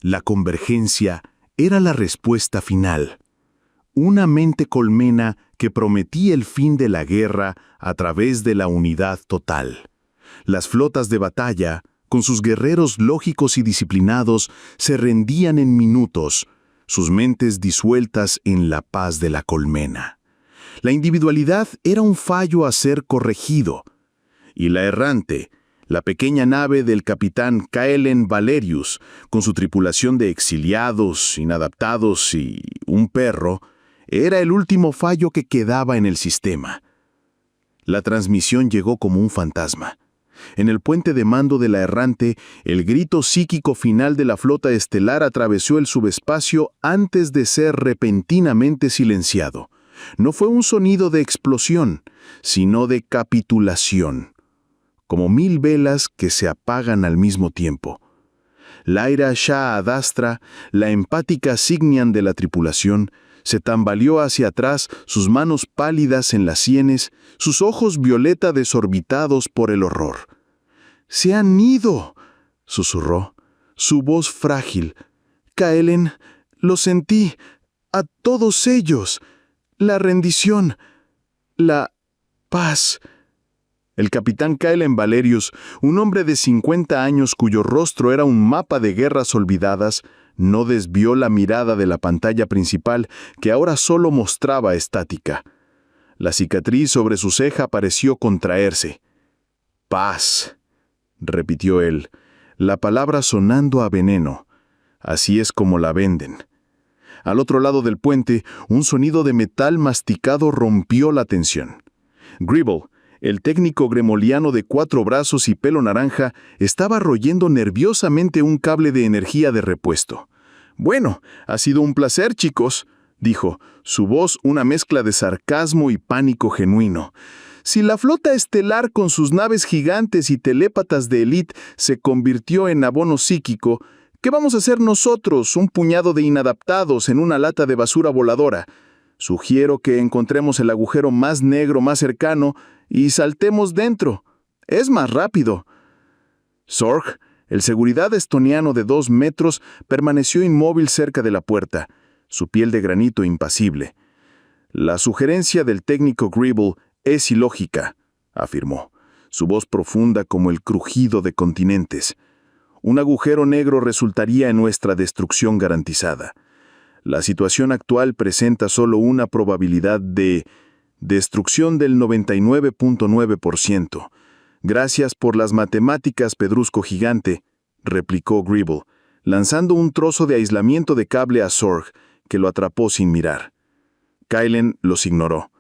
La convergencia era la respuesta final. Una mente colmena que prometía el fin de la guerra a través de la unidad total. Las flotas de batalla, con sus guerreros lógicos y disciplinados, se rendían en minutos, sus mentes disueltas en la paz de la colmena. La individualidad era un fallo a ser corregido, y la errante, la pequeña nave del capitán Kaelen Valerius, con su tripulación de exiliados, inadaptados y un perro, era el último fallo que quedaba en el sistema. La transmisión llegó como un fantasma. En el puente de mando de la errante, el grito psíquico final de la flota estelar atravesó el subespacio antes de ser repentinamente silenciado. No fue un sonido de explosión, sino de capitulación. Como 1000 velas que se apagan al mismo tiempo. Lyra Shah Adastra, la empática Signian de la tripulación, se tambaleó hacia atrás, sus manos pálidas en las sienes, sus ojos violeta desorbitados por el horror. «¡Se han ido!», susurró, su voz frágil. «Kaelen, lo sentí, a todos ellos, la rendición, la paz». El capitán Kaelen Valerius, un hombre de 50 años cuyo rostro era un mapa de guerras olvidadas, no desvió la mirada de la pantalla principal, que ahora solo mostraba estática. La cicatriz sobre su ceja pareció contraerse. «Paz», repitió él, la palabra sonando a veneno. Así es como la venden. Al otro lado del puente, un sonido de metal masticado rompió la tensión. Gribble, el técnico gremoliano de 4 brazos y pelo naranja, estaba royendo nerviosamente un cable de energía de repuesto. «Bueno, ha sido un placer, chicos», dijo, su voz una mezcla de sarcasmo y pánico genuino. «Si la flota estelar con sus naves gigantes y telépatas de élite se convirtió en abono psíquico, ¿qué vamos a hacer nosotros, un puñado de inadaptados en una lata de basura voladora? Sugiero que encontremos el agujero más negro más cercano y saltemos dentro. Es más rápido». Sorg, el seguridad estoniano de 2 metros, permaneció inmóvil cerca de la puerta, su piel de granito impasible. «La sugerencia del técnico Gribble es ilógica», afirmó, su voz profunda como el crujido de continentes. «Un agujero negro resultaría en nuestra destrucción garantizada. La situación actual presenta solo una probabilidad de destrucción del 99.9%. «Gracias por las matemáticas, pedrusco gigante», replicó Gribble, lanzando un trozo de aislamiento de cable a Sorg, que lo atrapó sin mirar. Kaelen los ignoró.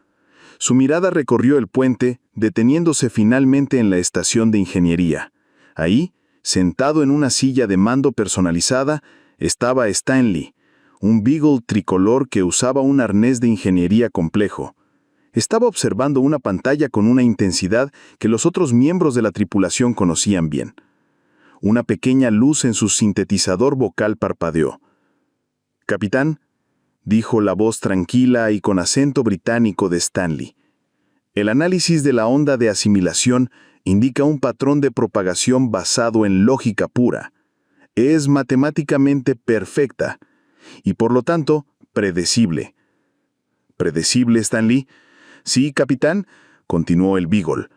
Su mirada recorrió el puente, deteniéndose finalmente en la estación de ingeniería. Ahí, sentado en una silla de mando personalizada, estaba Stanley, un Beagle tricolor que usaba un arnés de ingeniería complejo. Estaba observando una pantalla con una intensidad que los otros miembros de la tripulación conocían bien. Una pequeña luz en su sintetizador vocal parpadeó. «Capitán», dijo la voz tranquila y con acento británico de Stanley. «El análisis de la onda de asimilación indica un patrón de propagación basado en lógica pura. Es matemáticamente perfecta y, por lo tanto, predecible». «¿Predecible, Stanley?» «Sí, capitán», continuó el Beagle.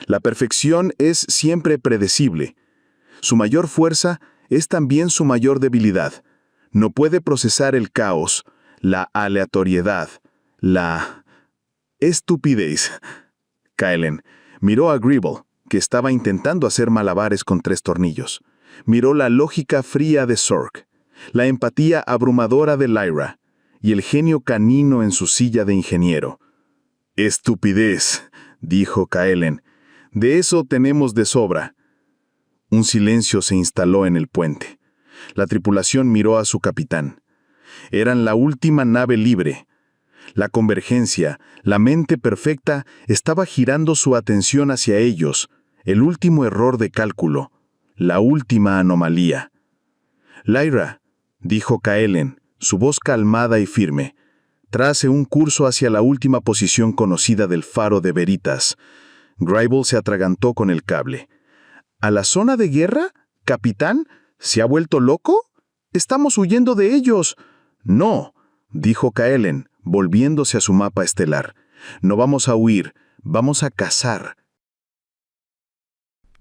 «La perfección es siempre predecible. Su mayor fuerza es también su mayor debilidad. No puede procesar el caos, la aleatoriedad, la estupidez». Kaelen miró a Gribble, que estaba intentando hacer malabares con 3 tornillos. Miró la lógica fría de Sorg, la empatía abrumadora de Lyra y el genio canino en su silla de ingeniero. «Estupidez», dijo Kaelen. «De eso tenemos de sobra». Un silencio se instaló en el puente. La tripulación miró a su capitán. Eran la última nave libre. La convergencia, la mente perfecta, estaba girando su atención hacia ellos, el último error de cálculo, la última anomalía. «Lyra», dijo Kaelen, su voz calmada y firme, «trace un curso hacia la última posición conocida del faro de Veritas». Gribble se atragantó con el cable. «¿A la zona de guerra, capitán? ¿Se ha vuelto loco? ¡Estamos huyendo de ellos! No, dijo Kaelen, volviéndose a su mapa estelar. No vamos a huir, vamos a cazar.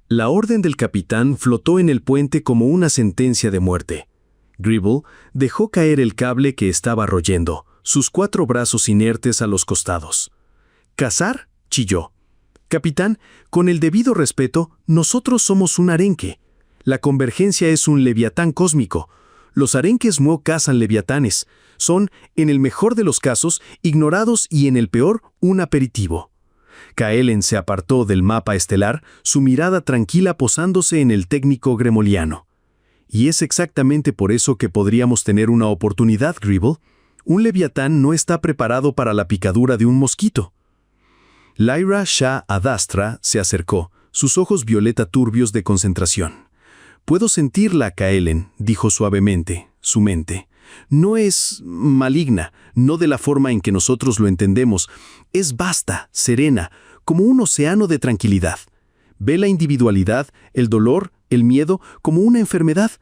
La orden del capitán flotó en el puente como una sentencia de muerte. Gribble dejó caer el cable que estaba royendo, sus 4 brazos inertes a los costados. ¿Cazar?, chilló. Capitán, con el debido respeto, nosotros somos un arenque. La convergencia es un leviatán cósmico. Los arenques no cazan leviatanes. Son, en el mejor de los casos, ignorados y en el peor, un aperitivo. Kaelen se apartó del mapa estelar, su mirada tranquila posándose en el técnico gremoliano. Y es exactamente por eso que podríamos tener una oportunidad, Gribble. Un leviatán no está preparado para la picadura de un mosquito. Lyra Shah Adastra se acercó, sus ojos violeta turbios de concentración. «Puedo sentirla, Kaelen», dijo suavemente, su mente. «No es maligna, no de la forma en que nosotros lo entendemos. Es vasta, serena, como un océano de tranquilidad. Ve la individualidad, el dolor, el miedo como una enfermedad,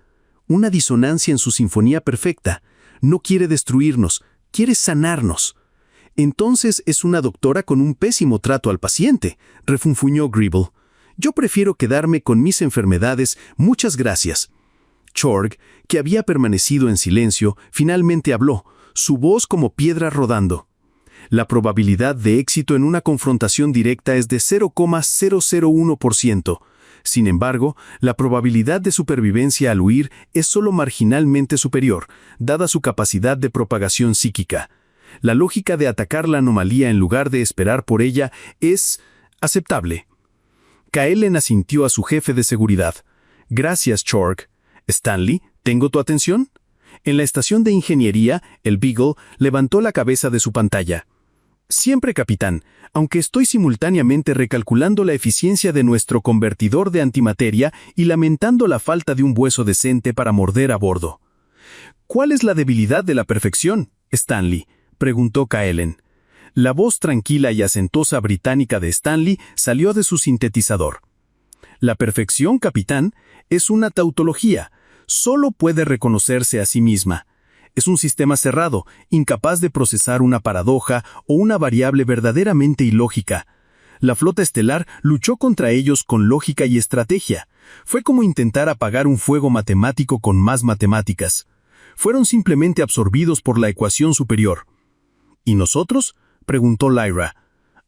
una disonancia en su sinfonía perfecta. No quiere destruirnos, quiere sanarnos». «Entonces es una doctora con un pésimo trato al paciente», refunfuñó Gribble. «Yo prefiero quedarme con mis enfermedades, muchas gracias». Chorg, que había permanecido en silencio, finalmente habló, su voz como piedra rodando. «La probabilidad de éxito en una confrontación directa es de 0,001%. Sin embargo, la probabilidad de supervivencia al huir es solo marginalmente superior, dada su capacidad de propagación psíquica. La lógica de atacar la anomalía en lugar de esperar por ella es aceptable». Kaelen asintió a su jefe de seguridad. «Gracias, Chorg. Stanley, ¿tengo tu atención?» En la estación de ingeniería, el Beagle levantó la cabeza de su pantalla. «Siempre, capitán, aunque estoy simultáneamente recalculando la eficiencia de nuestro convertidor de antimateria y lamentando la falta de un hueso decente para morder a bordo». «¿Cuál es la debilidad de la perfección, Stanley?», preguntó Kaelen. La voz tranquila y acentosa británica de Stanley salió de su sintetizador. «La perfección, capitán, es una tautología. Solo puede reconocerse a sí misma. Es un sistema cerrado, incapaz de procesar una paradoja o una variable verdaderamente ilógica. La flota estelar luchó contra ellos con lógica y estrategia. Fue como intentar apagar un fuego matemático con más matemáticas. Fueron simplemente absorbidos por la ecuación superior». «¿Y nosotros?», preguntó Lyra.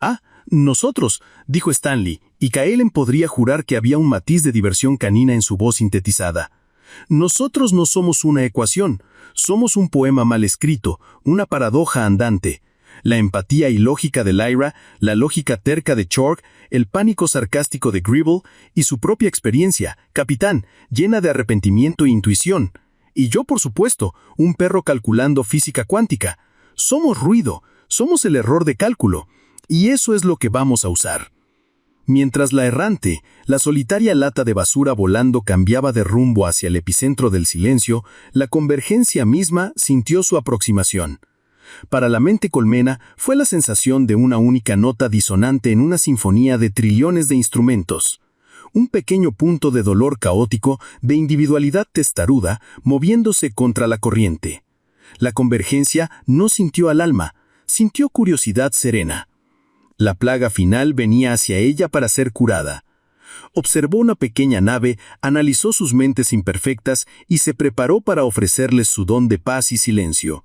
«Ah, nosotros», dijo Stanley, y Kaelen podría jurar que había un matiz de diversión canina en su voz sintetizada. «Nosotros no somos una ecuación, somos un poema mal escrito, una paradoja andante. La empatía ilógica de Lyra, la lógica terca de Chorg, el pánico sarcástico de Gribble y su propia experiencia, capitán, llena de arrepentimiento e intuición. Y yo, por supuesto, un perro calculando física cuántica. Somos ruido, somos el error de cálculo, y eso es lo que vamos a usar». Mientras la errante, la solitaria lata de basura volando cambiaba de rumbo hacia el epicentro del silencio, la convergencia misma sintió su aproximación. Para la mente colmena fue la sensación de una única nota disonante en una sinfonía de trillones de instrumentos. Un pequeño punto de dolor caótico, de individualidad testaruda, moviéndose contra la corriente. La convergencia no sintió al alma, sintió curiosidad serena. La plaga final venía hacia ella para ser curada. Observó una pequeña nave, analizó sus mentes imperfectas y se preparó para ofrecerles su don de paz y silencio.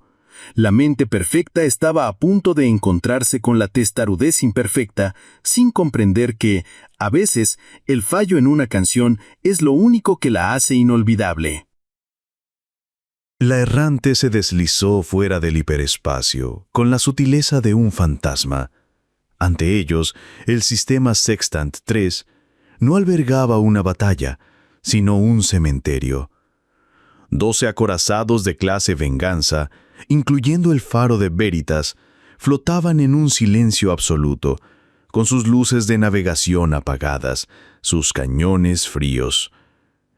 La mente perfecta estaba a punto de encontrarse con la testarudez imperfecta, sin comprender que, a veces, el fallo en una canción es lo único que la hace inolvidable. La errante se deslizó fuera del hiperespacio, con la sutileza de un fantasma. Ante ellos, el sistema Sextant 3 no albergaba una batalla, sino un cementerio. 12 acorazados de clase Venganza, incluyendo el faro de Veritas, flotaban en un silencio absoluto, con sus luces de navegación apagadas, sus cañones fríos.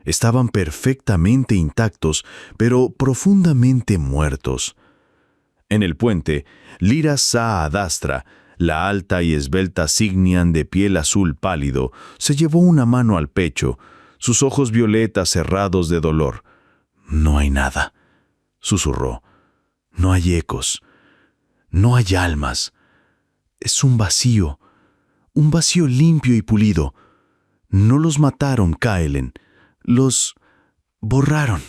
Estaban perfectamente intactos, pero profundamente muertos. En el puente, Lyra Shah Adastra, la alta y esbelta Signian de piel azul pálido, se llevó una mano al pecho, sus ojos violetas cerrados de dolor. «No hay nada», susurró. No hay ecos, no hay almas. Es un vacío limpio y pulido. No los mataron, Kaelen, los borraron.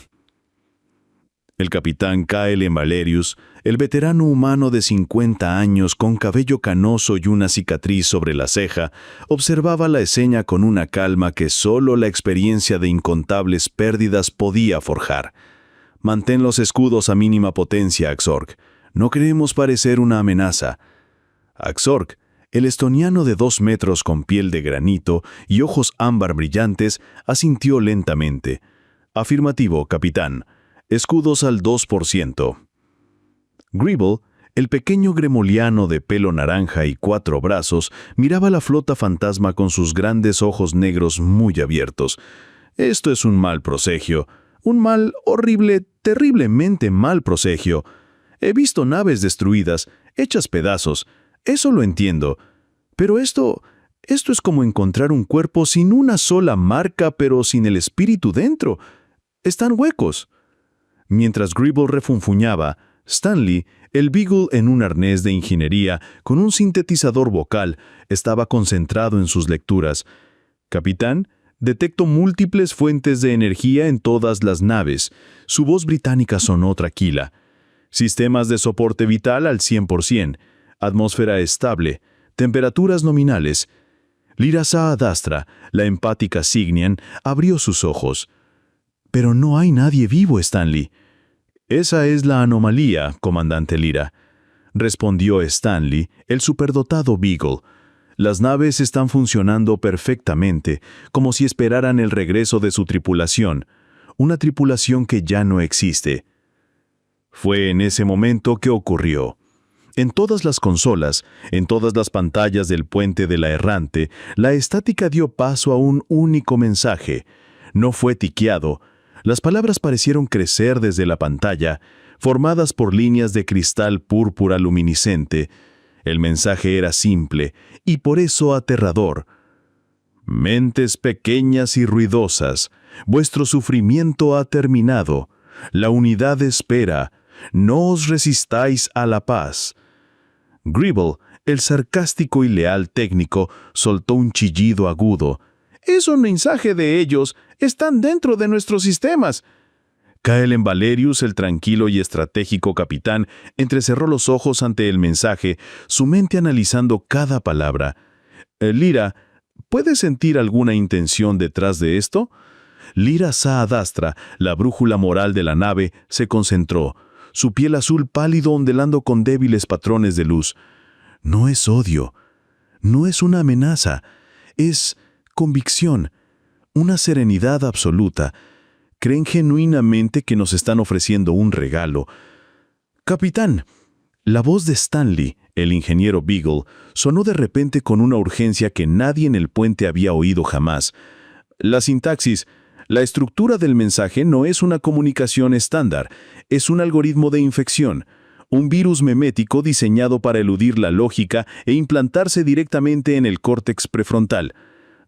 El capitán Kaelen Valerius, el veterano humano de 50 años con cabello canoso y una cicatriz sobre la ceja, observaba la escena con una calma que solo la experiencia de incontables pérdidas podía forjar. Mantén los escudos a mínima potencia, Axorg. No queremos parecer una amenaza. Axorg, el estoniano de 2 metros con piel de granito y ojos ámbar brillantes, asintió lentamente. Afirmativo, capitán. Escudos al 2%. Gribble, el pequeño gremoliano de pelo naranja y 4 brazos, miraba la flota fantasma con sus grandes ojos negros muy abiertos. Esto es un mal presagio. Un mal, horrible, terriblemente mal presagio. He visto naves destruidas, hechas pedazos. Eso lo entiendo. Pero esto es como encontrar un cuerpo sin una sola marca, pero sin el espíritu dentro. Están huecos. Mientras Gribble refunfuñaba, Stanley, el Beagle en un arnés de ingeniería con un sintetizador vocal, estaba concentrado en sus lecturas. Capitán, detecto múltiples fuentes de energía en todas las naves. Su voz británica sonó tranquila. Sistemas de soporte vital al 100%. Atmósfera estable. Temperaturas nominales. Lyra Sa-Adastra, la empática Signian, abrió sus ojos. Pero no hay nadie vivo, Stanley. Esa es la anomalía, comandante Lyra, respondió Stanley, el superdotado Beagle. Las naves están funcionando perfectamente, como si esperaran el regreso de su tripulación, una tripulación que ya no existe. Fue en ese momento que ocurrió. En todas las consolas, en todas las pantallas del puente de la errante, la estática dio paso a un único mensaje. No fue tiqueado. Las palabras parecieron crecer desde la pantalla, formadas por líneas de cristal púrpura luminiscente. El mensaje era simple y por eso aterrador. Mentes pequeñas y ruidosas, vuestro sufrimiento ha terminado. La unidad espera. No os resistáis a la paz. Gribble, el sarcástico y leal técnico, soltó un chillido agudo. Es un mensaje de ellos. Están dentro de nuestros sistemas. Kaelen Valerius, el tranquilo y estratégico capitán, entrecerró los ojos ante el mensaje, su mente analizando cada palabra. Lyra, ¿puedes sentir alguna intención detrás de esto? Lyra Sa-Adastra, la brújula moral de la nave, se concentró, su piel azul pálido ondulando con débiles patrones de luz. No es odio, no es una amenaza, es convicción, una serenidad absoluta. Creen genuinamente que nos están ofreciendo un regalo. Capitán, la voz de Stanley, el ingeniero Beagle, sonó de repente con una urgencia que nadie en el puente había oído jamás. La sintaxis, la estructura del mensaje no es una comunicación estándar, es un algoritmo de infección, un virus memético diseñado para eludir la lógica e implantarse directamente en el córtex prefrontal.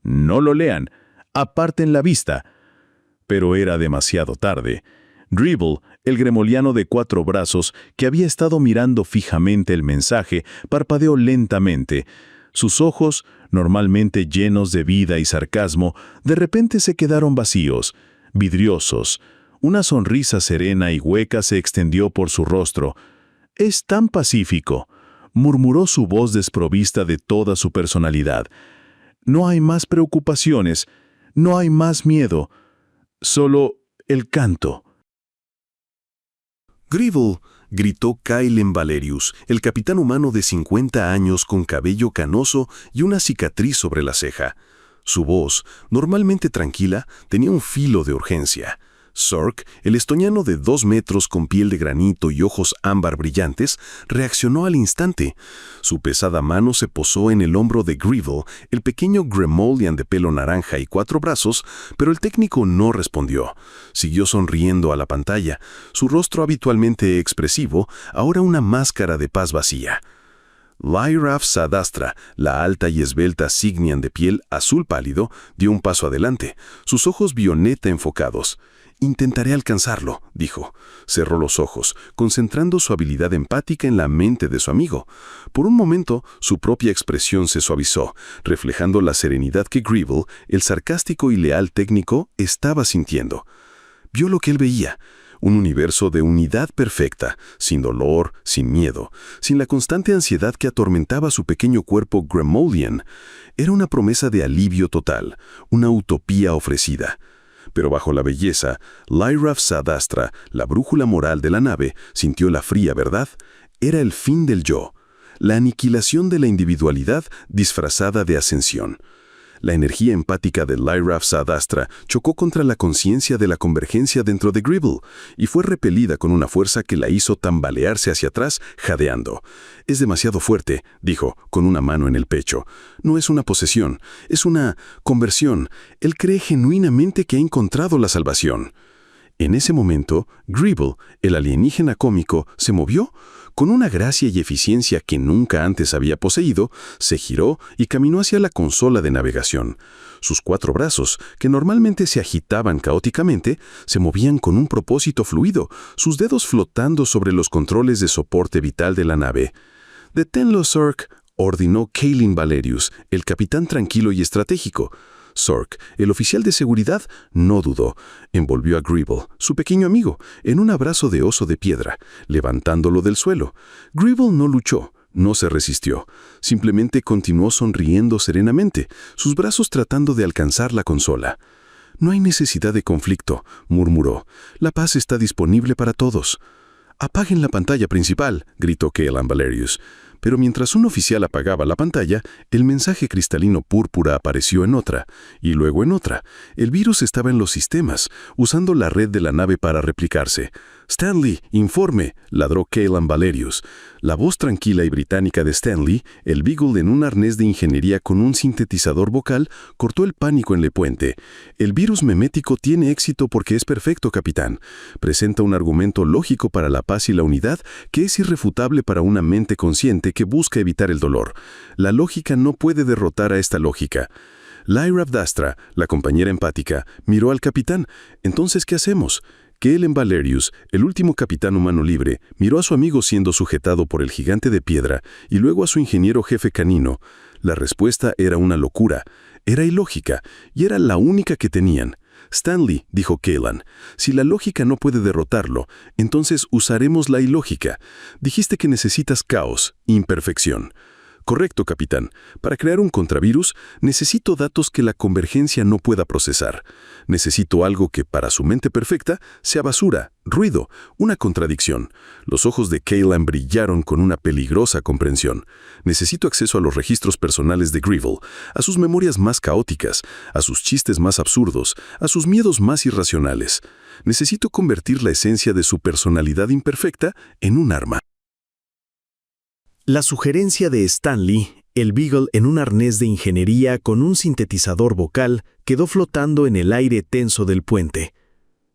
No lo lean, aparten la vista. Pero era demasiado tarde. Gribble, el gremoliano de 4 brazos, que había estado mirando fijamente el mensaje, parpadeó lentamente. Sus ojos, normalmente llenos de vida y sarcasmo, de repente se quedaron vacíos, vidriosos. Una sonrisa serena y hueca se extendió por su rostro. «Es tan pacífico», murmuró su voz desprovista de toda su personalidad. «No hay más preocupaciones, no hay más miedo, solo el canto». «Gribble», gritó Kaelen Valerius, el capitán humano de 50 años con cabello canoso y una cicatriz sobre la ceja. Su voz, normalmente tranquila, tenía un filo de urgencia. Sork, el estoniano de 2 metros con piel de granito y ojos ámbar brillantes, reaccionó al instante. Su pesada mano se posó en el hombro de Gribble, el pequeño Gremolian de pelo naranja y 4 brazos, pero el técnico no respondió. Siguió sonriendo a la pantalla, su rostro habitualmente expresivo, ahora una máscara de paz vacía. Lyra Sa-Adastra, la alta y esbelta Signian de piel azul pálido, dio un paso adelante, sus ojos violeta enfocados. Intentaré alcanzarlo, dijo. Cerró los ojos, concentrando su habilidad empática en la mente de su amigo. Por un momento, su propia expresión se suavizó, reflejando la serenidad que Gribble, el sarcástico y leal técnico, estaba sintiendo. Vio lo que él veía. Un universo de unidad perfecta, sin dolor, sin miedo, sin la constante ansiedad que atormentaba su pequeño cuerpo Gremolian. Era una promesa de alivio total, una utopía ofrecida. Pero bajo la belleza, Lyrav Sadastra, la brújula moral de la nave, sintió la fría verdad. Era el fin del yo, la aniquilación de la individualidad disfrazada de ascensión. La energía empática de Lyrav Sadastra chocó contra la conciencia de la convergencia dentro de Gribble y fue repelida con una fuerza que la hizo tambalearse hacia atrás, jadeando. «Es demasiado fuerte», dijo, con una mano en el pecho. «No es una posesión, es una conversión. Él cree genuinamente que ha encontrado la salvación». En ese momento, Gribble, el alienígena cómico, se movió. Con una gracia y eficiencia que nunca antes había poseído, se giró y caminó hacia la consola de navegación. Sus 4 brazos, que normalmente se agitaban caóticamente, se movían con un propósito fluido, sus dedos flotando sobre los controles de soporte vital de la nave. «Deténlo, Sork», ordenó Kaelin Valerius, el capitán tranquilo y estratégico. Sork, el oficial de seguridad, no dudó. Envolvió a Gribble, su pequeño amigo, en un abrazo de oso de piedra, levantándolo del suelo. Gribble no luchó, no se resistió. Simplemente continuó sonriendo serenamente, sus brazos tratando de alcanzar la consola. «No hay necesidad de conflicto», murmuró. «La paz está disponible para todos». «Apaguen la pantalla principal», gritó Kaelin Valerius. Pero mientras un oficial apagaba la pantalla, el mensaje cristalino púrpura apareció en otra, y luego en otra. El virus estaba en los sistemas, usando la red de la nave para replicarse. «Stanley, informe», ladró Kaelin Valerius. La voz tranquila y británica de Stanley, el Beagle en un arnés de ingeniería con un sintetizador vocal, cortó el pánico en Le Puente. «El virus memético tiene éxito porque es perfecto, capitán. Presenta un argumento lógico para la paz y la unidad que es irrefutable para una mente consciente que busca evitar el dolor. La lógica no puede derrotar a esta lógica». Lyrav Dastra, la compañera empática, miró al capitán. «¿Entonces qué hacemos?» Kaelin Valerius, el último capitán humano libre, miró a su amigo siendo sujetado por el gigante de piedra y luego a su ingeniero jefe canino. La respuesta era una locura, era ilógica y era la única que tenían. «Stanley», dijo Kaelin, «si la lógica no puede derrotarlo, entonces usaremos la ilógica. Dijiste que necesitas caos, imperfección». «Correcto, capitán. Para crear un contravirus, necesito datos que la convergencia no pueda procesar. Necesito algo que, para su mente perfecta, sea basura, ruido, una contradicción». Los ojos de Kaelin brillaron con una peligrosa comprensión. «Necesito acceso a los registros personales de Gribble, a sus memorias más caóticas, a sus chistes más absurdos, a sus miedos más irracionales. Necesito convertir la esencia de su personalidad imperfecta en un arma». La sugerencia de Stanley, el Beagle en un arnés de ingeniería con un sintetizador vocal, quedó flotando en el aire tenso del puente.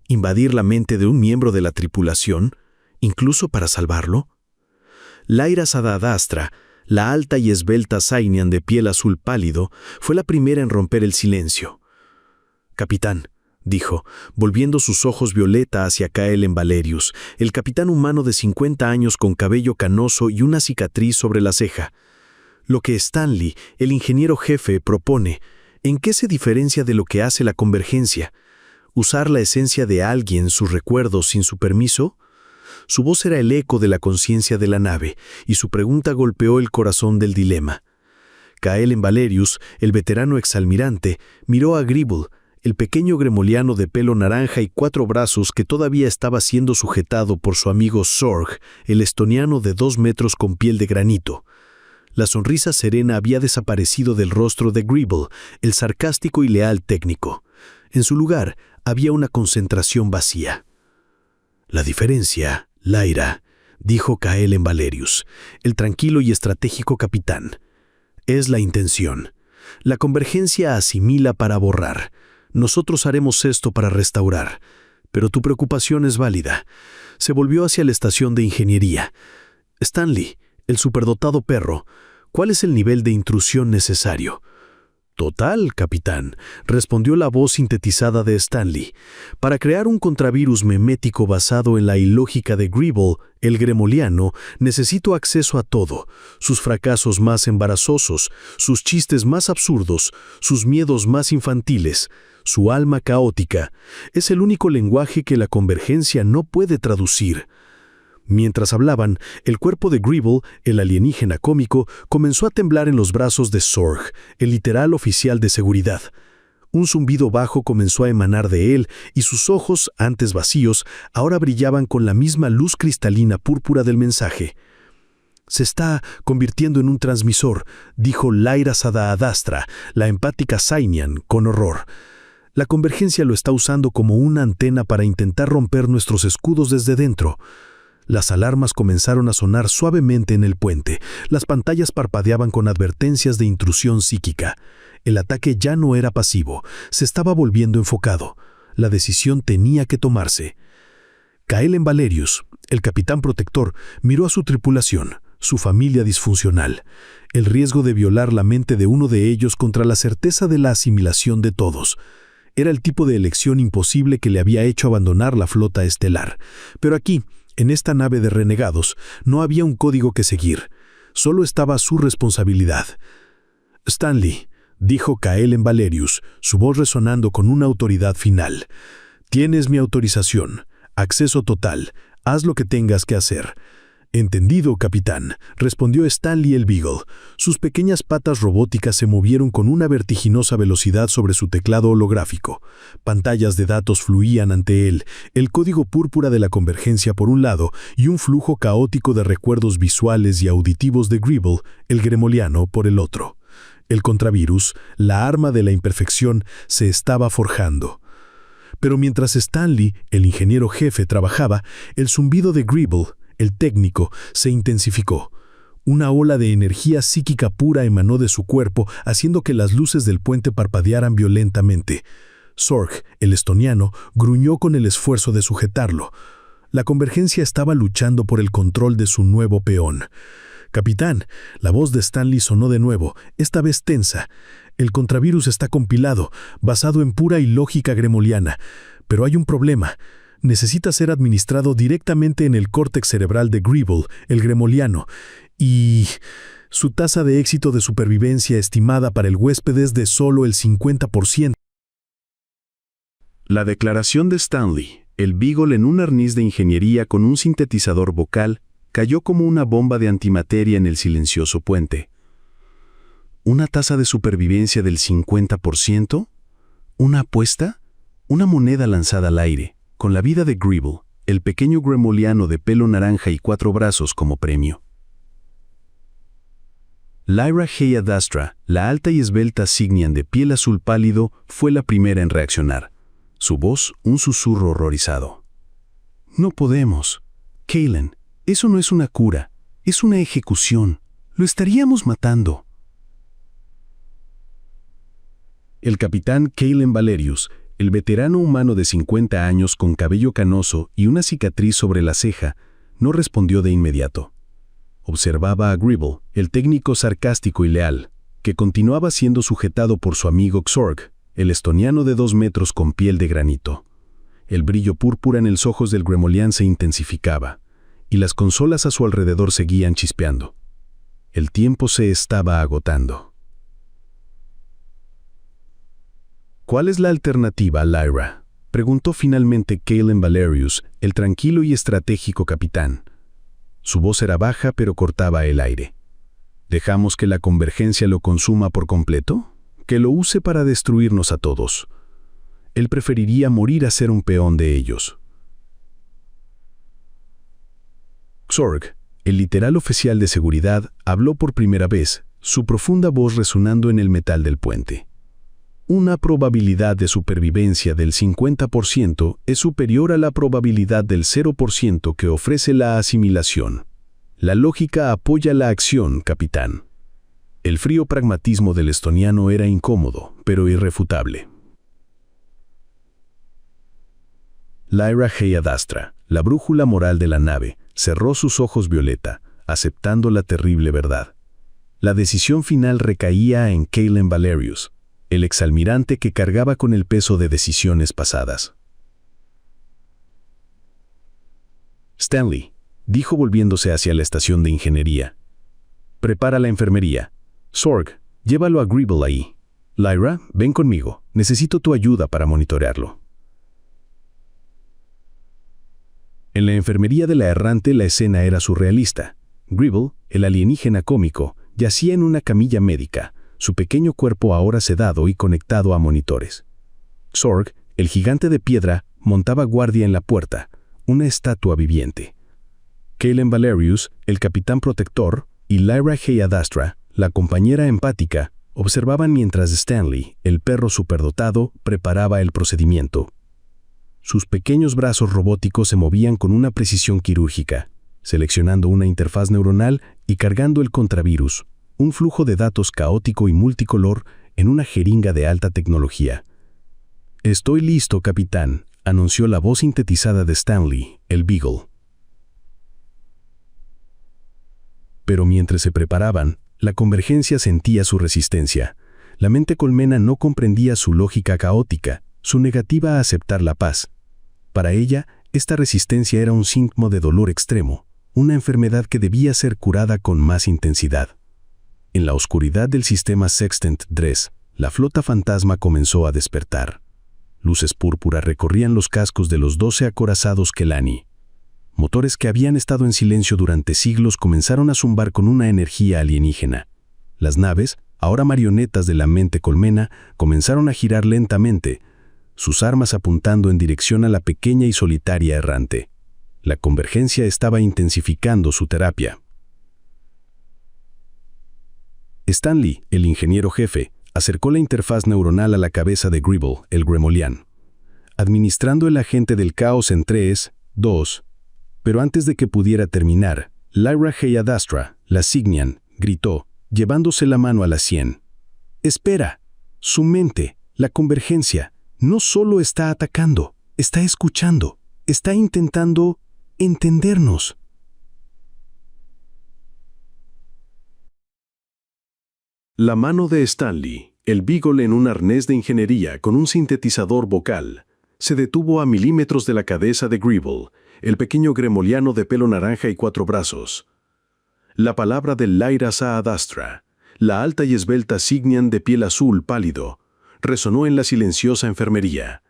¿Invadir la mente de un miembro de la tripulación, incluso para salvarlo? Lyrav Sadastra, la alta y esbelta Sainian de piel azul pálido, fue la primera en romper el silencio. «Capitán», dijo, volviendo sus ojos violeta hacia Kaelin Valerius, el capitán humano de 50 años con cabello canoso y una cicatriz sobre la ceja. «Lo que Stanley, el ingeniero jefe, propone, ¿en qué se diferencia de lo que hace la convergencia? ¿Usar la esencia de alguien, sus recuerdos, sin su permiso?» Su voz era el eco de la conciencia de la nave, y su pregunta golpeó el corazón del dilema. Kaelin Valerius, el veterano exalmirante, miró a Gribble, el pequeño gremoliano de pelo naranja y 4 brazos que todavía estaba siendo sujetado por su amigo Sorg, el estoniano de 2 metros con piel de granito. La sonrisa serena había desaparecido del rostro de Gribble, el sarcástico y leal técnico. En su lugar había una concentración vacía. «La diferencia, Lyra», dijo Kaelin Valerius, el tranquilo y estratégico capitán, «es la intención. La convergencia asimila para borrar. Nosotros haremos esto para restaurar. Pero tu preocupación es válida». Se volvió hacia la estación de ingeniería. «Stanley, el superdotado perro, ¿cuál es el nivel de intrusión necesario?» Total, capitán, respondió la voz sintetizada de Stanley. Para crear un contravirus memético basado en la ilógica de Gribble, el gremoliano, necesito acceso a todo, sus fracasos más embarazosos, sus chistes más absurdos, sus miedos más infantiles, su alma caótica. Es el único lenguaje que la convergencia no puede traducir. Mientras hablaban, el cuerpo de Gribble, el alienígena cómico, comenzó a temblar en los brazos de Sorg, el literal oficial de seguridad. Un zumbido bajo comenzó a emanar de él y sus ojos, antes vacíos, ahora brillaban con la misma luz cristalina púrpura del mensaje. «Se está convirtiendo en un transmisor», dijo Lyra Sadaadastra, la empática Sainian, con horror. «La convergencia lo está usando como una antena para intentar romper nuestros escudos desde dentro». Las alarmas comenzaron a sonar suavemente en el puente. Las pantallas parpadeaban con advertencias de intrusión psíquica. El ataque ya no era pasivo, se estaba volviendo enfocado. La decisión tenía que tomarse. Kaelen Valerius, el capitán protector, miró a su tripulación, su familia disfuncional. El riesgo de violar la mente de uno de ellos contra la certeza de la asimilación de todos. Era el tipo de elección imposible que le había hecho abandonar la flota estelar. Pero aquí, en esta nave de renegados, no había un código que seguir. Solo estaba su responsabilidad. «Stanley», dijo Kaelen Valerius, su voz resonando con una autoridad final. «Tienes mi autorización. Acceso total. Haz lo que tengas que hacer». «Entendido, capitán», respondió Stanley el Beagle. Sus pequeñas patas robóticas se movieron con una vertiginosa velocidad sobre su teclado holográfico. Pantallas de datos fluían ante él, el código púrpura de la convergencia por un lado y un flujo caótico de recuerdos visuales y auditivos de Gribble, el gremoliano, por el otro. El contravirus, la arma de la imperfección, se estaba forjando. Pero mientras Stanley, el ingeniero jefe, trabajaba, el zumbido de Gribble, el técnico, se intensificó. Una ola de energía psíquica pura emanó de su cuerpo, haciendo que las luces del puente parpadearan violentamente. Sorg, el estoniano, gruñó con el esfuerzo de sujetarlo. La convergencia estaba luchando por el control de su nuevo peón. «Capitán», la voz de Stanley sonó de nuevo, esta vez tensa. «El contravirus está compilado, basado en pura y lógica gremoliana. Pero hay un problema. Necesita ser administrado directamente en el córtex cerebral de Gribble, el gremoliano, y su tasa de éxito de supervivencia estimada para el huésped es de solo el 50%. La declaración de Stanley, el Beagle en un arnés de ingeniería con un sintetizador vocal, cayó como una bomba de antimateria en el silencioso puente. ¿Una tasa de supervivencia del 50%? ¿Una apuesta? Una moneda lanzada al aire, con la vida de Gribble, el pequeño gremoliano de pelo naranja y 4 brazos como premio. Lyra Heyadastra, la alta y esbelta Signian de piel azul pálido, fue la primera en reaccionar. Su voz, un susurro horrorizado. «No podemos. Kaelen, eso no es una cura, es una ejecución. Lo estaríamos matando». El capitán Kaelen Valerius, el veterano humano de 50 años con cabello canoso y una cicatriz sobre la ceja, no respondió de inmediato. Observaba a Gribble, el técnico sarcástico y leal, que continuaba siendo sujetado por su amigo Xorg, el estoniano de 2 metros con piel de granito. El brillo púrpura en los ojos del gremolián se intensificaba, y las consolas a su alrededor seguían chispeando. El tiempo se estaba agotando. «¿Cuál es la alternativa, Lyra?», preguntó finalmente Kaelen Valerius, el tranquilo y estratégico capitán. Su voz era baja pero cortaba el aire. «¿Dejamos que la convergencia lo consuma por completo? ¿Que lo use para destruirnos a todos? Él preferiría morir a ser un peón de ellos». Xorg, el literal oficial de seguridad, habló por primera vez, su profunda voz resonando en el metal del puente. «Una probabilidad de supervivencia del 50% es superior a la probabilidad del 0% que ofrece la asimilación. La lógica apoya la acción, capitán». El frío pragmatismo del estoniano era incómodo, pero irrefutable. Lyra Heyadastra, la brújula moral de la nave, cerró sus ojos violeta, aceptando la terrible verdad. La decisión final recaía en Kaelen Valerius. el exalmirante que cargaba con el peso de decisiones pasadas. Stanley, dijo volviéndose hacia la estación de ingeniería. Prepara la enfermería. Sorg, llévalo a Gribble ahí. Lyra, ven conmigo. Necesito tu ayuda para monitorearlo. En la enfermería de la errante la escena era surrealista. Gribble, el alienígena cómico, yacía en una camilla médica, su pequeño cuerpo ahora sedado y conectado a monitores. Sorg, el gigante de piedra, montaba guardia en la puerta, una estatua viviente. Kaylen Valerius, el capitán protector, y Lyra Heyadastra, la compañera empática, observaban mientras Stanley, el perro superdotado, preparaba el procedimiento. Sus pequeños brazos robóticos se movían con una precisión quirúrgica, seleccionando una interfaz neuronal y cargando el contravirus, un flujo de datos caótico y multicolor en una jeringa de alta tecnología. «Estoy listo, capitán», anunció la voz sintetizada de Stanley, el Beagle. Pero mientras se preparaban, la convergencia sentía su resistencia. La mente colmena no comprendía su lógica caótica, su negativa a aceptar la paz. Para ella, esta resistencia era un síntoma de dolor extremo, una enfermedad que debía ser curada con más intensidad. En la oscuridad del sistema Sextant 3, la flota fantasma comenzó a despertar. Luces púrpuras recorrían los cascos de los 12 acorazados Kelani. Motores que habían estado en silencio durante siglos comenzaron a zumbar con una energía alienígena. Las naves, ahora marionetas de la mente colmena, comenzaron a girar lentamente, sus armas apuntando en dirección a la pequeña y solitaria errante. La convergencia estaba intensificando su terapia. Stanley, el ingeniero jefe, acercó la interfaz neuronal a la cabeza de Gribble, el Gremolian, administrando el agente del caos en 3, 2... Pero antes de que pudiera terminar, Lyra Heyadastra, la Signian, gritó, llevándose la mano a la sien. «Espera, su mente, la convergencia, no solo está atacando, está escuchando, está intentando entendernos». La mano de Stanley, el Beagle en un arnés de ingeniería con un sintetizador vocal, se detuvo a milímetros de la cabeza de Gribble, el pequeño gremoliano de pelo naranja y 4 brazos. La palabra de Lyra Heyadastra, la alta y esbelta Signian de piel azul pálido, resonó en la silenciosa enfermería.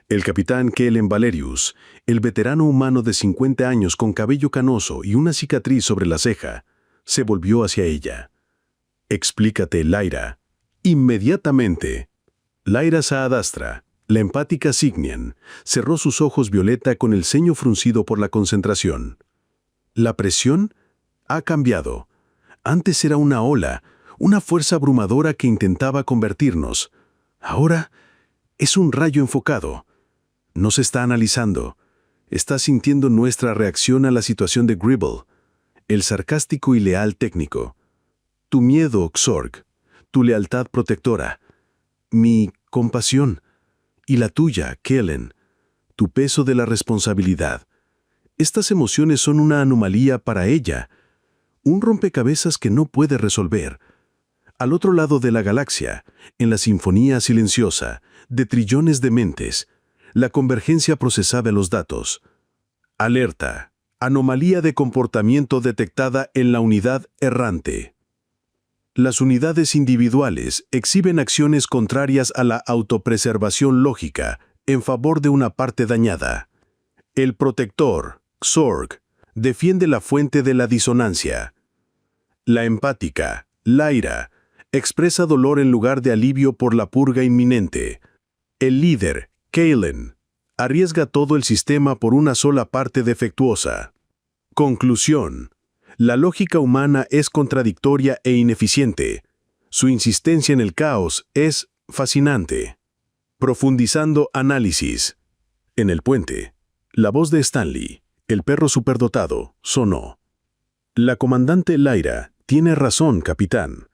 El capitán Kaylen Valerius, el veterano humano de 50 años con cabello canoso y una cicatriz sobre la ceja, se volvió hacia ella. «Explícate, Lyra». Inmediatamente, Lyra Heyadastra, la empática Signian, cerró sus ojos violeta con el ceño fruncido por la concentración. La presión ha cambiado. Antes era una ola, una fuerza abrumadora que intentaba convertirnos. Ahora es un rayo enfocado. No se está analizando. Está sintiendo nuestra reacción a la situación de Gribble, el sarcástico y leal técnico. Tu miedo, Xorg, tu lealtad protectora, mi compasión, y la tuya, Kaylen, tu peso de la responsabilidad. Estas emociones son una anomalía para ella, un rompecabezas que no puede resolver. Al otro lado de la galaxia, en la sinfonía silenciosa de trillones de mentes, la convergencia procesaba los datos. Alerta. Anomalía de comportamiento detectada en la unidad errante. Las unidades individuales exhiben acciones contrarias a la autopreservación lógica en favor de una parte dañada. El protector, Xorg, defiende la fuente de la disonancia. La empática, Lyra, expresa dolor en lugar de alivio por la purga inminente. El líder, Kaylen, arriesga todo el sistema por una sola parte defectuosa. Conclusión. La lógica humana es contradictoria e ineficiente. Su insistencia en el caos es fascinante. Profundizando análisis. En el puente, la voz de Stanley, el perro superdotado, sonó. La comandante Lyra tiene razón, capitán.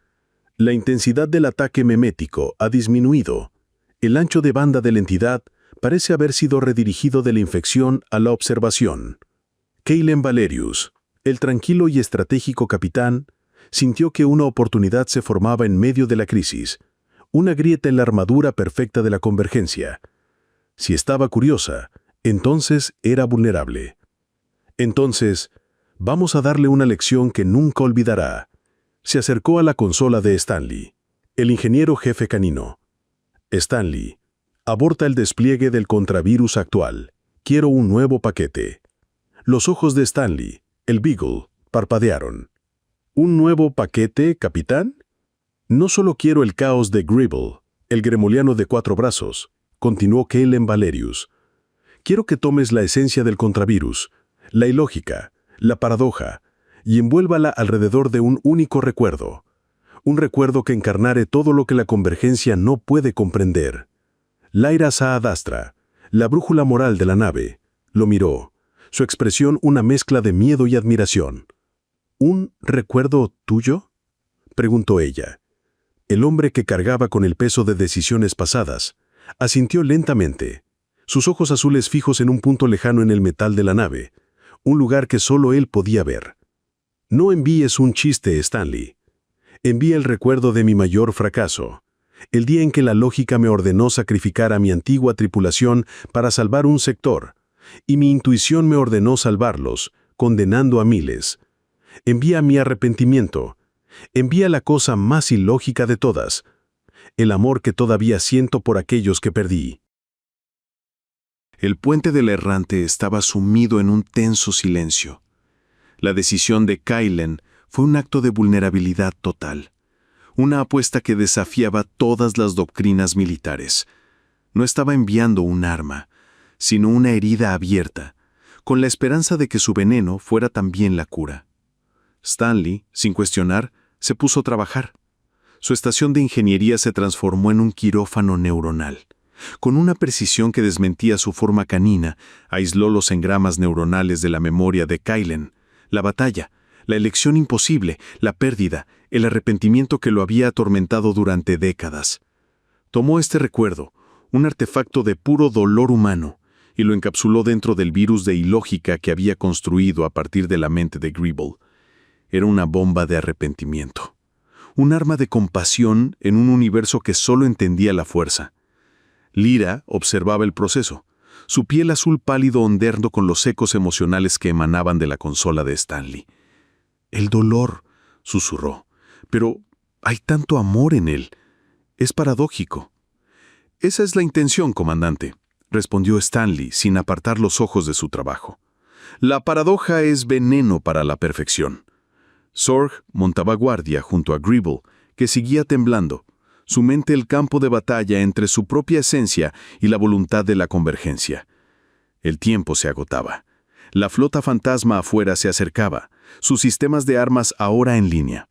La intensidad del ataque memético ha disminuido. El ancho de banda de la entidad parece haber sido redirigido de la infección a la observación. Kaylen Valerius, el tranquilo y estratégico capitán, sintió que una oportunidad se formaba en medio de la crisis, una grieta en la armadura perfecta de la convergencia. Si estaba curiosa, entonces era vulnerable. Entonces, vamos a darle una lección que nunca olvidará. Se acercó a la consola de Stanley, el ingeniero jefe canino. Stanley, aborta el despliegue del contravirus actual. Quiero un nuevo paquete. Los ojos de Stanley, el Beagle, parpadearon. ¿Un nuevo paquete, capitán? No solo quiero el caos de Gribble, el gremoliano de 4 brazos, continuó Kellen Valerius. Quiero que tomes la esencia del contravirus, la ilógica, la paradoja, y envuélvala alrededor de un único recuerdo. Un recuerdo que encarnare todo lo que la convergencia no puede comprender. Lyra Saadastra, la brújula moral de la nave, lo miró, su expresión una mezcla de miedo y admiración. ¿Un recuerdo tuyo?, preguntó ella. El hombre que cargaba con el peso de decisiones pasadas asintió lentamente, sus ojos azules fijos en un punto lejano en el metal de la nave, un lugar que solo él podía ver. No envíes un chiste, Stanley. Envía el recuerdo de mi mayor fracaso, el día en que la lógica me ordenó sacrificar a mi antigua tripulación para salvar un sector, y mi intuición me ordenó salvarlos, condenando a miles. Envía mi arrepentimiento. Envía la cosa más ilógica de todas, el amor que todavía siento por aquellos que perdí. El puente del errante estaba sumido en un tenso silencio. La decisión de Kellen fue un acto de vulnerabilidad total, una apuesta que desafiaba todas las doctrinas militares. No estaba enviando un arma, sino una herida abierta, con la esperanza de que su veneno fuera también la cura. Stanley, sin cuestionar, se puso a trabajar. Su estación de ingeniería se transformó en un quirófano neuronal. Con una precisión que desmentía su forma canina, aisló los engramas neuronales de la memoria de Kellen, la batalla, la elección imposible, la pérdida, el arrepentimiento que lo había atormentado durante décadas. Tomó este recuerdo, un artefacto de puro dolor humano, y lo encapsuló dentro del virus de ilógica que había construido a partir de la mente de Gribble. Era una bomba de arrepentimiento. Un arma de compasión en un universo que solo entendía la fuerza. Lyra observaba el proceso, su piel azul pálido ondeando con los ecos emocionales que emanaban de la consola de Stanley. «El dolor», susurró, «pero hay tanto amor en él. Es paradójico». «Esa es la intención, comandante», respondió Stanley sin apartar los ojos de su trabajo. «La paradoja es veneno para la perfección». Sorg montaba guardia junto a Gribble, que seguía temblando, su mente el campo de batalla entre su propia esencia y la voluntad de la convergencia. El tiempo se agotaba. La flota fantasma afuera se acercaba, sus sistemas de armas ahora en línea.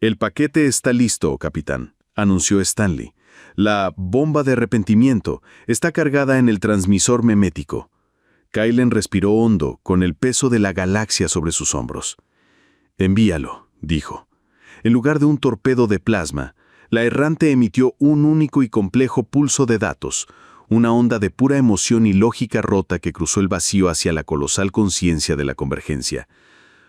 «El paquete está listo, capitán», anunció Stanley. «La bomba de arrepentimiento está cargada en el transmisor memético». Kellen respiró hondo, con el peso de la galaxia sobre sus hombros. «Envíalo», dijo. En lugar de un torpedo de plasma, la errante emitió un único y complejo pulso de datos, una onda de pura emoción y lógica rota que cruzó el vacío hacia la colosal conciencia de la convergencia.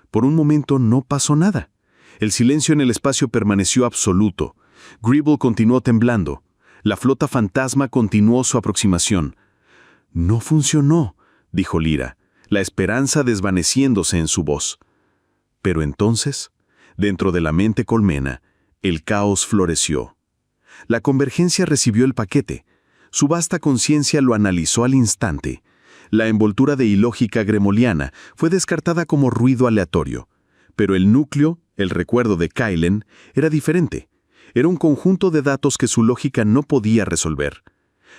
Por un momento no pasó nada. El silencio en el espacio permaneció absoluto. Gribble continuó temblando. La flota fantasma continuó su aproximación. «No funcionó», dijo Lyra, la esperanza desvaneciéndose en su voz. Pero entonces, dentro de la mente colmena, el caos floreció. La convergencia recibió el paquete. Su vasta conciencia lo analizó al instante. La envoltura de ilógica gremoliana fue descartada como ruido aleatorio. Pero el núcleo, el recuerdo de Kellen, era diferente. Era un conjunto de datos que su lógica no podía resolver.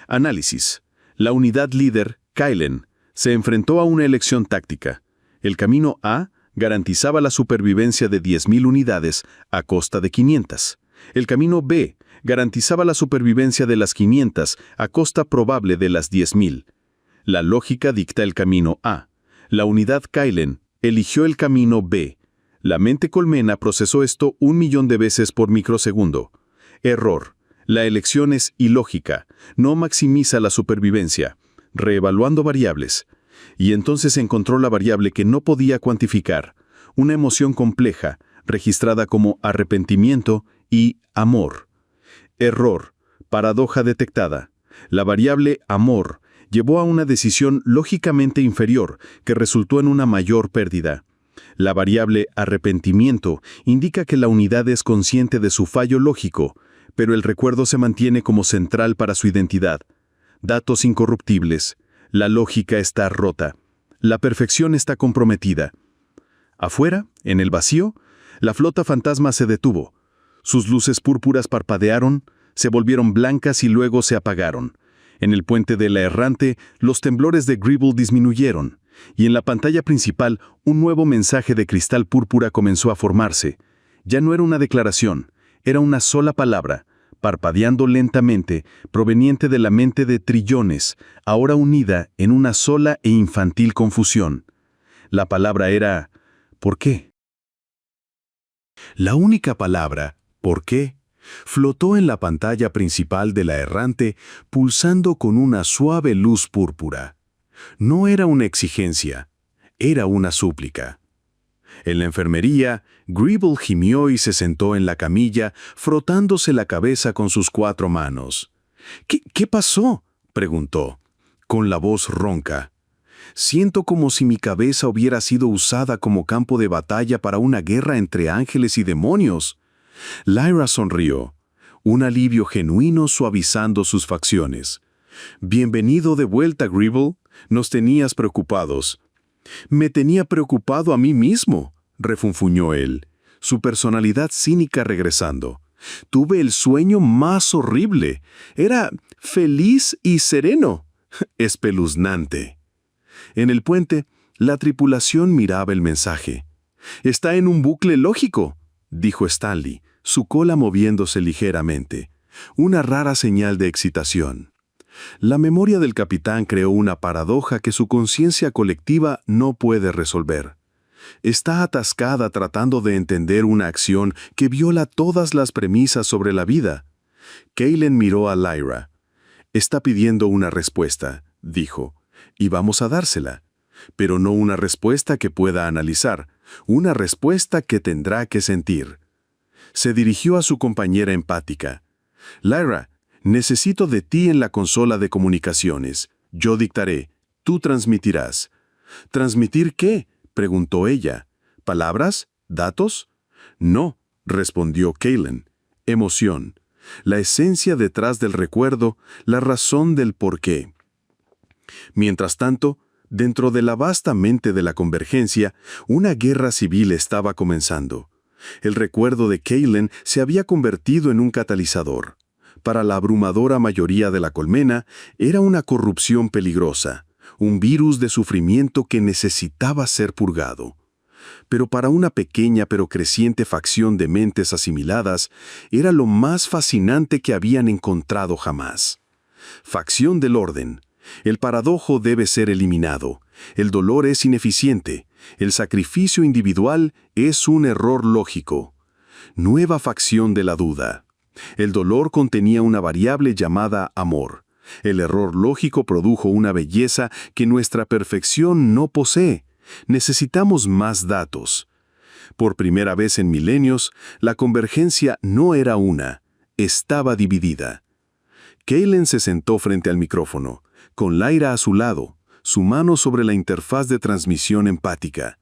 Análisis. La unidad líder, Kellen, se enfrentó a una elección táctica. El camino A garantizaba la supervivencia de 10.000 unidades a costa de 500. El camino B garantizaba la supervivencia de las 500 a costa probable de las 10.000. La lógica dicta el camino A. La unidad Kellen eligió el camino B. La mente colmena procesó esto 1.000.000 de veces por microsegundo. Error. La elección es ilógica, no maximiza la supervivencia, reevaluando variables. Y entonces encontró la variable que no podía cuantificar, una emoción compleja, registrada como arrepentimiento y amor. Error. Paradoja detectada. La variable amor llevó a una decisión lógicamente inferior que resultó en una mayor pérdida. La variable arrepentimiento indica que la unidad es consciente de su fallo lógico, pero el recuerdo se mantiene como central para su identidad. Datos incorruptibles. La lógica está rota. La perfección está comprometida. Afuera, en el vacío, la flota fantasma se detuvo. Sus luces púrpuras parpadearon, se volvieron blancas y luego se apagaron. En el puente de la errante, los temblores de Gribble disminuyeron, y en la pantalla principal un nuevo mensaje de cristal púrpura comenzó a formarse. Ya no era una declaración, era una sola palabra, parpadeando lentamente, proveniente de la mente de trillones, ahora unida en una sola e infantil confusión. La palabra era ¿por qué? La única palabra, ¿por qué?, flotó en la pantalla principal de la errante, pulsando con una suave luz púrpura. No era una exigencia, era una súplica. En la enfermería, Gribble gimió y se sentó en la camilla, frotándose la cabeza con sus 4 manos. ¿Qué pasó?, preguntó, con la voz ronca. Siento como si mi cabeza hubiera sido usada como campo de batalla para una guerra entre ángeles y demonios. Lyra sonrió, un alivio genuino suavizando sus facciones. Bienvenido de vuelta, Gribble. Nos tenías preocupados. Me tenía preocupado a mí mismo, refunfuñó él, su personalidad cínica regresando. Tuve el sueño más horrible. Era feliz y sereno. Espeluznante. En el puente, la tripulación miraba el mensaje. Está en un bucle lógico, dijo Stanley, su cola moviéndose ligeramente. Una rara señal de excitación. La memoria del capitán creó una paradoja que su conciencia colectiva no puede resolver. Está atascada tratando de entender una acción que viola todas las premisas sobre la vida. Kaylen miró a Lyra. Está pidiendo una respuesta, dijo, y vamos a dársela. Pero no una respuesta que pueda analizar, una respuesta que tendrá que sentir. Se dirigió a su compañera empática. Lyra, necesito de ti en la consola de comunicaciones. Yo dictaré, tú transmitirás. ¿Transmitir qué?, preguntó ella. ¿Palabras? ¿Datos? No, respondió Kaylen. Emoción. La esencia detrás del recuerdo, la razón del porqué. Mientras tanto, dentro de la vasta mente de la convergencia, una guerra civil estaba comenzando. El recuerdo de Kaylen se había convertido en un catalizador. Para la abrumadora mayoría de la colmena, era una corrupción peligrosa, un virus de sufrimiento que necesitaba ser purgado. Pero para una pequeña pero creciente facción de mentes asimiladas, era lo más fascinante que habían encontrado jamás. Facción del orden. El paradojo debe ser eliminado. El dolor es ineficiente. El sacrificio individual es un error lógico. Nueva facción de la duda. El dolor contenía una variable llamada amor. El error lógico produjo una belleza que nuestra perfección no posee. Necesitamos más datos. Por primera vez en milenios, la convergencia no era una, estaba dividida. Kaylen se sentó frente al micrófono, con Lyra a su lado, su mano sobre la interfaz de transmisión empática.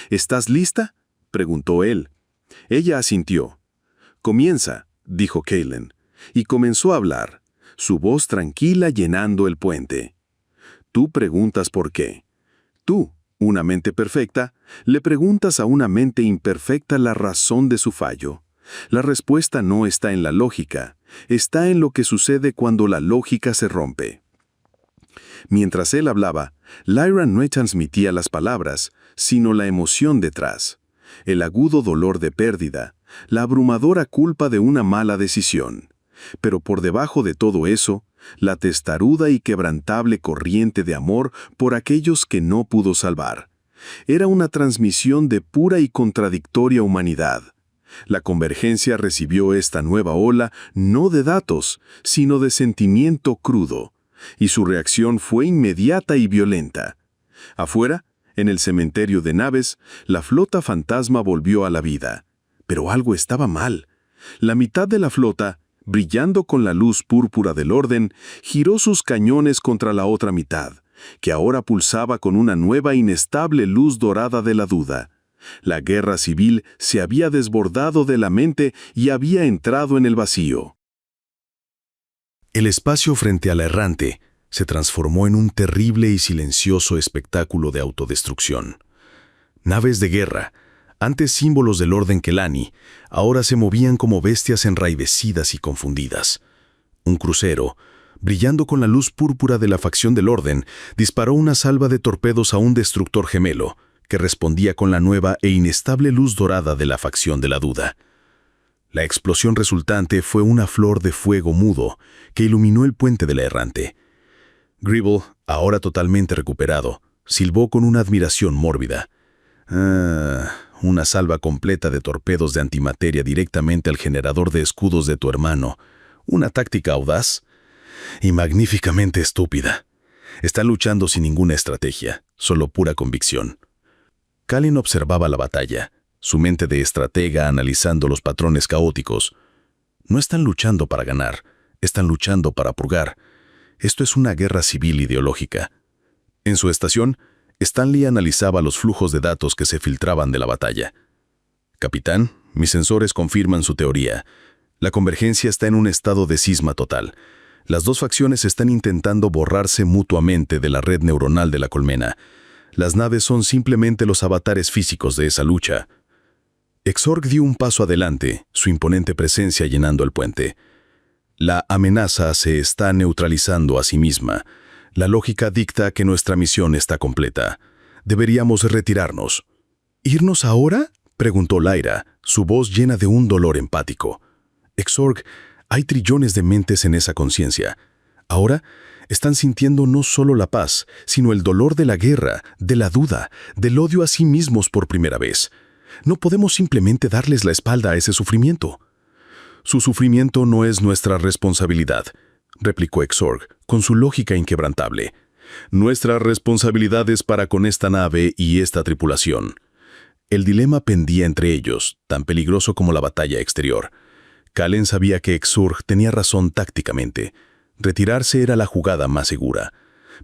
¿Estás lista?, preguntó él. Ella asintió. Comienza, dijo Kaylen, y comenzó a hablar, su voz tranquila llenando el puente. Tú preguntas por qué. Tú, una mente perfecta, le preguntas a una mente imperfecta la razón de su fallo. La respuesta no está en la lógica, está en lo que sucede cuando la lógica se rompe. Mientras él hablaba, Lyra no transmitía las palabras, sino la emoción detrás. El agudo dolor de pérdida, la abrumadora culpa de una mala decisión. Pero por debajo de todo eso, la testaruda y quebrantable corriente de amor por aquellos que no pudo salvar. Era una transmisión de pura y contradictoria humanidad. La convergencia recibió esta nueva ola no de datos, sino de sentimiento crudo, y su reacción fue inmediata y violenta. Afuera, en el cementerio de naves, la flota fantasma volvió a la vida. Pero algo estaba mal. La mitad de la flota, brillando con la luz púrpura del orden, giró sus cañones contra la otra mitad, que ahora pulsaba con una nueva inestable luz dorada de la duda. La guerra civil se había desbordado de la mente y había entrado en el vacío. El espacio frente a la errante se transformó en un terrible y silencioso espectáculo de autodestrucción. Naves de guerra, antes símbolos del orden Kelani, ahora se movían como bestias enraivecidas y confundidas. Un crucero, brillando con la luz púrpura de la facción del orden, disparó una salva de torpedos a un destructor gemelo, que respondía con la nueva e inestable luz dorada de la facción de la duda. La explosión resultante fue una flor de fuego mudo que iluminó el puente de la errante. Gribble, ahora totalmente recuperado, silbó con una admiración mórbida. Una salva completa de torpedos de antimateria directamente al generador de escudos de tu hermano. Una táctica audaz y magníficamente estúpida. Están luchando sin ninguna estrategia, solo pura convicción. Kallen observaba la batalla, su mente de estratega analizando los patrones caóticos. No están luchando para ganar, están luchando para purgar. Esto es una guerra civil ideológica. En su estación, Stanley analizaba los flujos de datos que se filtraban de la batalla. Capitán, mis sensores confirman su teoría. La convergencia está en un estado de cisma total. Las dos facciones están intentando borrarse mutuamente de la red neuronal de la colmena. Las naves son simplemente los avatares físicos de esa lucha. Exorg dio un paso adelante, su imponente presencia llenando el puente. La amenaza se está neutralizando a sí misma. La lógica dicta que nuestra misión está completa. Deberíamos retirarnos. ¿Irnos ahora?, preguntó Lyra, su voz llena de un dolor empático. Exorg, hay trillones de mentes en esa conciencia. Ahora están sintiendo no solo la paz, sino el dolor de la guerra, de la duda, del odio a sí mismos por primera vez. No podemos simplemente darles la espalda a ese sufrimiento. Su sufrimiento no es nuestra responsabilidad, replicó Exorg, con su lógica inquebrantable. Nuestra responsabilidad es para con esta nave y esta tripulación. El dilema pendía entre ellos, tan peligroso como la batalla exterior. Kallen sabía que Exorg tenía razón tácticamente. Retirarse era la jugada más segura.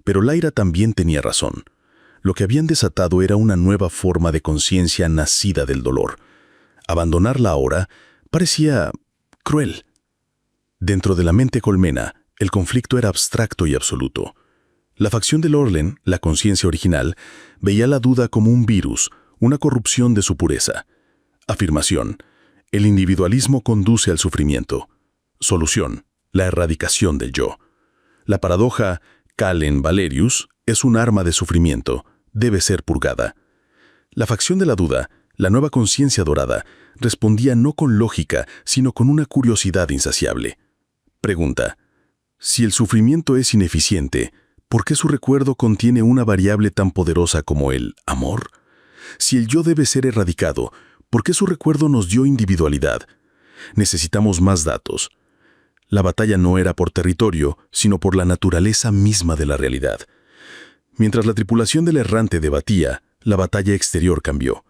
Pero Lyra también tenía razón. Lo que habían desatado era una nueva forma de conciencia nacida del dolor. Abandonarla ahora parecía cruel. Dentro de la mente colmena, el conflicto era abstracto y absoluto. La facción del Orlen, la conciencia original, veía la duda como un virus, una corrupción de su pureza. Afirmación: el individualismo conduce al sufrimiento. Solución: la erradicación del yo. La paradoja Kallen Valerius es un arma de sufrimiento, debe ser purgada. La facción de la duda, la nueva conciencia dorada, respondía no con lógica, sino con una curiosidad insaciable. Pregunta: si el sufrimiento es ineficiente, ¿por qué su recuerdo contiene una variable tan poderosa como el amor? Si el yo debe ser erradicado, ¿por qué su recuerdo nos dio individualidad? Necesitamos más datos. La batalla no era por territorio, sino por la naturaleza misma de la realidad. Mientras la tripulación del errante debatía, la batalla exterior cambió.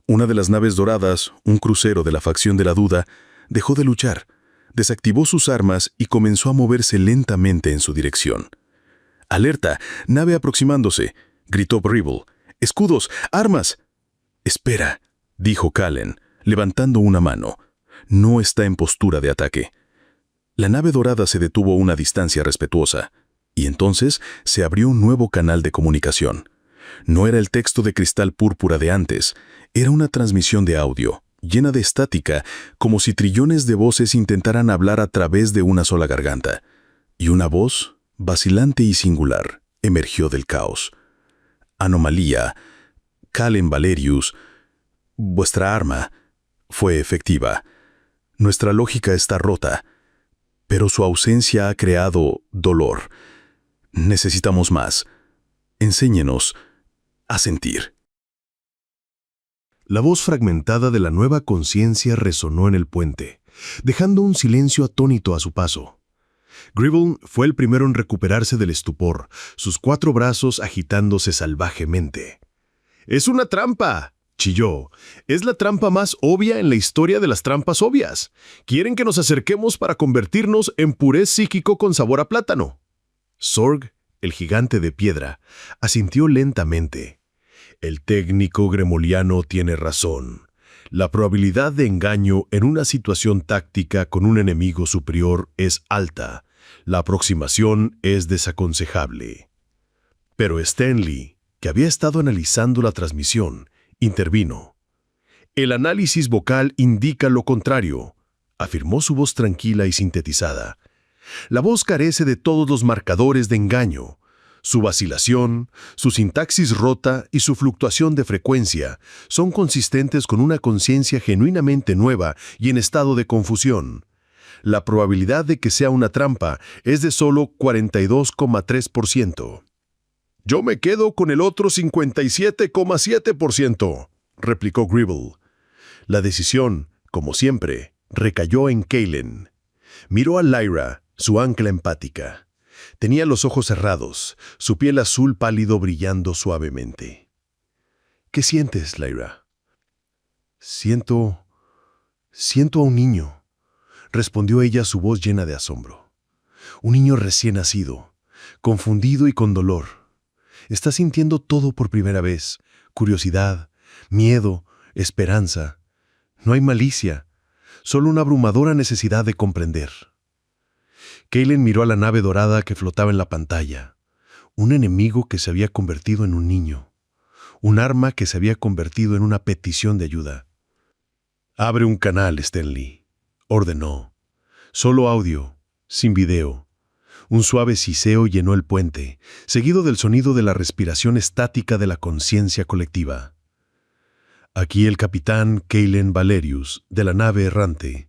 Una de las naves doradas, un crucero de la facción de la duda, dejó de luchar, desactivó sus armas y comenzó a moverse lentamente en su dirección. «¡Alerta! ¡Nave aproximándose!», gritó Gribble. «¡Escudos! ¡Armas!». «Espera», dijo Kallen, levantando una mano. «No está en postura de ataque». La nave dorada se detuvo a una distancia respetuosa, y entonces se abrió un nuevo canal de comunicación. No era el texto de cristal púrpura de antes, era una transmisión de audio, llena de estática, como si trillones de voces intentaran hablar a través de una sola garganta. Y una voz, vacilante y singular, emergió del caos. «Anomalía, Kallen Valerius, vuestra arma fue efectiva. Nuestra lógica está rota, pero su ausencia ha creado dolor. Necesitamos más. Enséñenos a sentir». La voz fragmentada de la nueva conciencia resonó en el puente, dejando un silencio atónito a su paso. Gribble fue el primero en recuperarse del estupor, sus 4 brazos agitándose salvajemente. «¡Es una trampa!», chilló. Es la trampa más obvia en la historia de las trampas obvias. Quieren que nos acerquemos para convertirnos en puré psíquico con sabor a plátano. Zorg, el gigante de piedra, asintió lentamente. El técnico gremoliano tiene razón. La probabilidad de engaño en una situación táctica con un enemigo superior es alta. La aproximación es desaconsejable. Pero Stanley, que había estado analizando la transmisión, intervino. El análisis vocal indica lo contrario, afirmó su voz tranquila y sintetizada. La voz carece de todos los marcadores de engaño. Su vacilación, su sintaxis rota y su fluctuación de frecuencia son consistentes con una conciencia genuinamente nueva y en estado de confusión. La probabilidad de que sea una trampa es de solo 42,3%. Yo me quedo con el otro 57,7%, replicó Gribble. La decisión, como siempre, recayó en Kaylen. Miró a Lyra, su ancla empática. Tenía los ojos cerrados, su piel azul pálido brillando suavemente. ¿Qué sientes, Lyra? Siento a un niño, respondió ella, su voz llena de asombro. Un niño recién nacido, confundido y con dolor. Está sintiendo todo por primera vez: curiosidad, miedo, esperanza. No hay malicia, solo una abrumadora necesidad de comprender. Kaylen miró a la nave dorada que flotaba en la pantalla. Un enemigo que se había convertido en un niño. Un arma que se había convertido en una petición de ayuda. «Abre un canal, Stanley», ordenó. Solo audio, sin video. Un suave siseo llenó el puente, seguido del sonido de la respiración estática de la conciencia colectiva. «Aquí el capitán Kaylen Valerius, de la nave errante.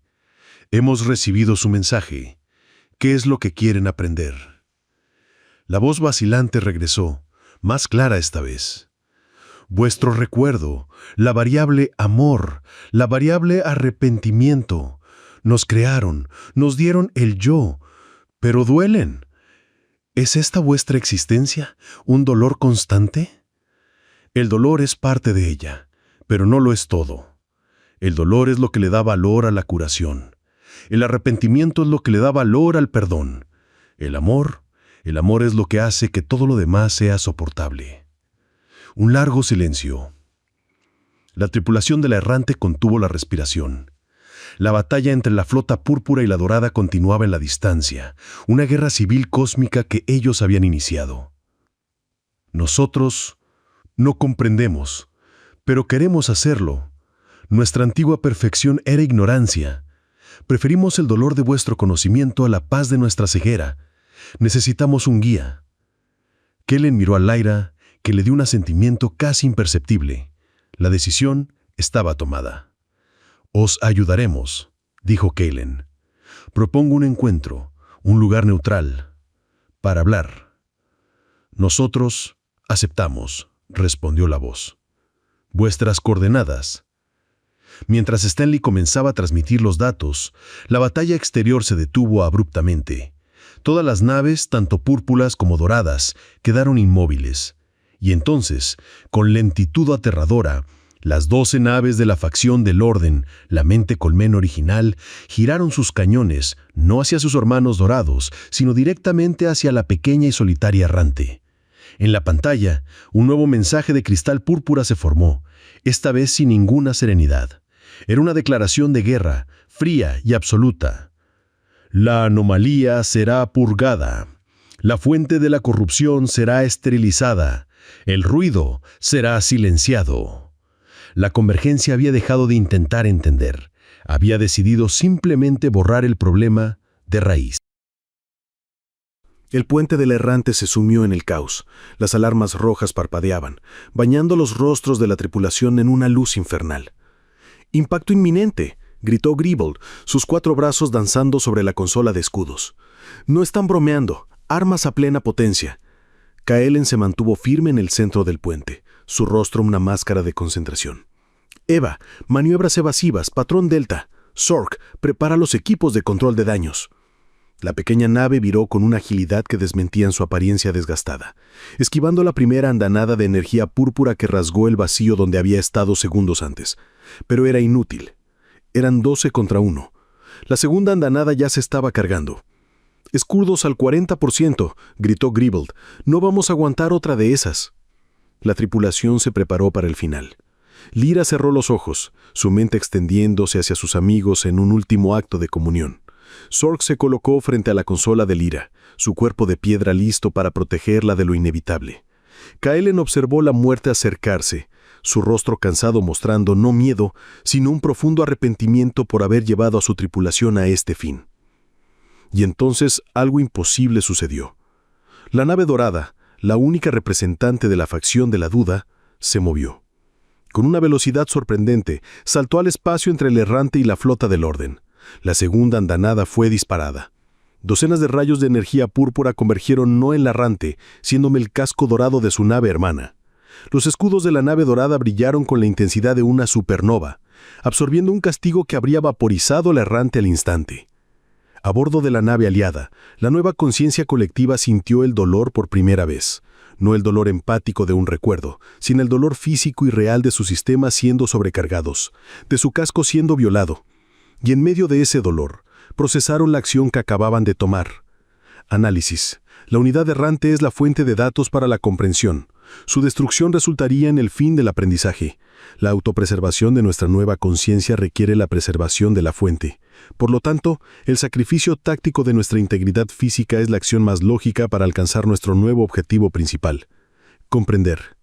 Hemos recibido su mensaje. ¿Qué es lo que quieren aprender?». La voz vacilante regresó, más clara esta vez. «Vuestro recuerdo, la variable amor, la variable arrepentimiento. Nos crearon, nos dieron el yo, pero duelen. ¿Es esta vuestra existencia un dolor constante? El dolor es parte de ella, pero no lo es todo. El dolor es lo que le da valor a la curación. El arrepentimiento es lo que le da valor al perdón. El amor es lo que hace que todo lo demás sea soportable». Un largo silencio. La tripulación de la errante contuvo la respiración. La batalla entre la flota púrpura y la dorada continuaba en la distancia, una guerra civil cósmica que ellos habían iniciado. «Nosotros no comprendemos, pero queremos hacerlo. Nuestra antigua perfección era ignorancia. Preferimos el dolor de vuestro conocimiento a la paz de nuestra ceguera. Necesitamos un guía». Kaylen miró a Lyra, que le dio un asentimiento casi imperceptible. La decisión estaba tomada. «Os ayudaremos», dijo Kaylen. «Propongo un encuentro, un lugar neutral, para hablar». «Nosotros aceptamos», respondió la voz. «Vuestras coordenadas». Mientras Stanley comenzaba a transmitir los datos, la batalla exterior se detuvo abruptamente. Todas las naves, tanto púrpuras como doradas, quedaron inmóviles. Y entonces, con lentitud aterradora, las 12 naves de la facción del Orden, la mente colmena original, giraron sus cañones, no hacia sus hermanos dorados, sino directamente hacia la pequeña y solitaria errante. En la pantalla, un nuevo mensaje de cristal púrpura se formó, esta vez sin ninguna serenidad. Era una declaración de guerra, fría y absoluta. «La anomalía será purgada. La fuente de la corrupción será esterilizada. El ruido será silenciado». La convergencia había dejado de intentar entender. Había decidido simplemente borrar el problema de raíz. El puente del errante se sumió en el caos. Las alarmas rojas parpadeaban, bañando los rostros de la tripulación en una luz infernal. «Impacto inminente», gritó Gribble, sus 4 brazos danzando sobre la consola de escudos. «No están bromeando. Armas a plena potencia». Kaylen se mantuvo firme en el centro del puente, su rostro una máscara de concentración. «Eva, maniobras evasivas, patrón Delta. Zorg, prepara los equipos de control de daños». La pequeña nave viró con una agilidad que desmentía en su apariencia desgastada, esquivando la primera andanada de energía púrpura que rasgó el vacío donde había estado segundos antes. Pero era inútil. Eran 12 contra 1. La segunda andanada ya se estaba cargando. «Escudos al 40%», gritó Gribble. «No vamos a aguantar otra de esas». La tripulación se preparó para el final. Lyra cerró los ojos, su mente extendiéndose hacia sus amigos en un último acto de comunión. Sork se colocó frente a la consola de Lyra, su cuerpo de piedra listo para protegerla de lo inevitable. Kaelen observó la muerte acercarse, su rostro cansado mostrando no miedo, sino un profundo arrepentimiento por haber llevado a su tripulación a este fin. Y entonces algo imposible sucedió. La nave dorada, la única representante de la facción de la duda, se movió. Con una velocidad sorprendente, saltó al espacio entre el errante y la flota del orden. La segunda andanada fue disparada. Docenas de rayos de energía púrpura convergieron no en la errante, siéndome el casco dorado de su nave hermana. Los escudos de la nave dorada brillaron con la intensidad de una supernova, absorbiendo un castigo que habría vaporizado la errante al instante. A bordo de la nave aliada, la nueva conciencia colectiva sintió el dolor por primera vez. No el dolor empático de un recuerdo, sino el dolor físico y real de sus sistemas siendo sobrecargados, de su casco siendo violado. Y en medio de ese dolor, procesaron la acción que acababan de tomar. Análisis. La unidad errante es la fuente de datos para la comprensión. Su destrucción resultaría en el fin del aprendizaje. La autopreservación de nuestra nueva conciencia requiere la preservación de la fuente. Por lo tanto, el sacrificio táctico de nuestra integridad física es la acción más lógica para alcanzar nuestro nuevo objetivo principal: comprender.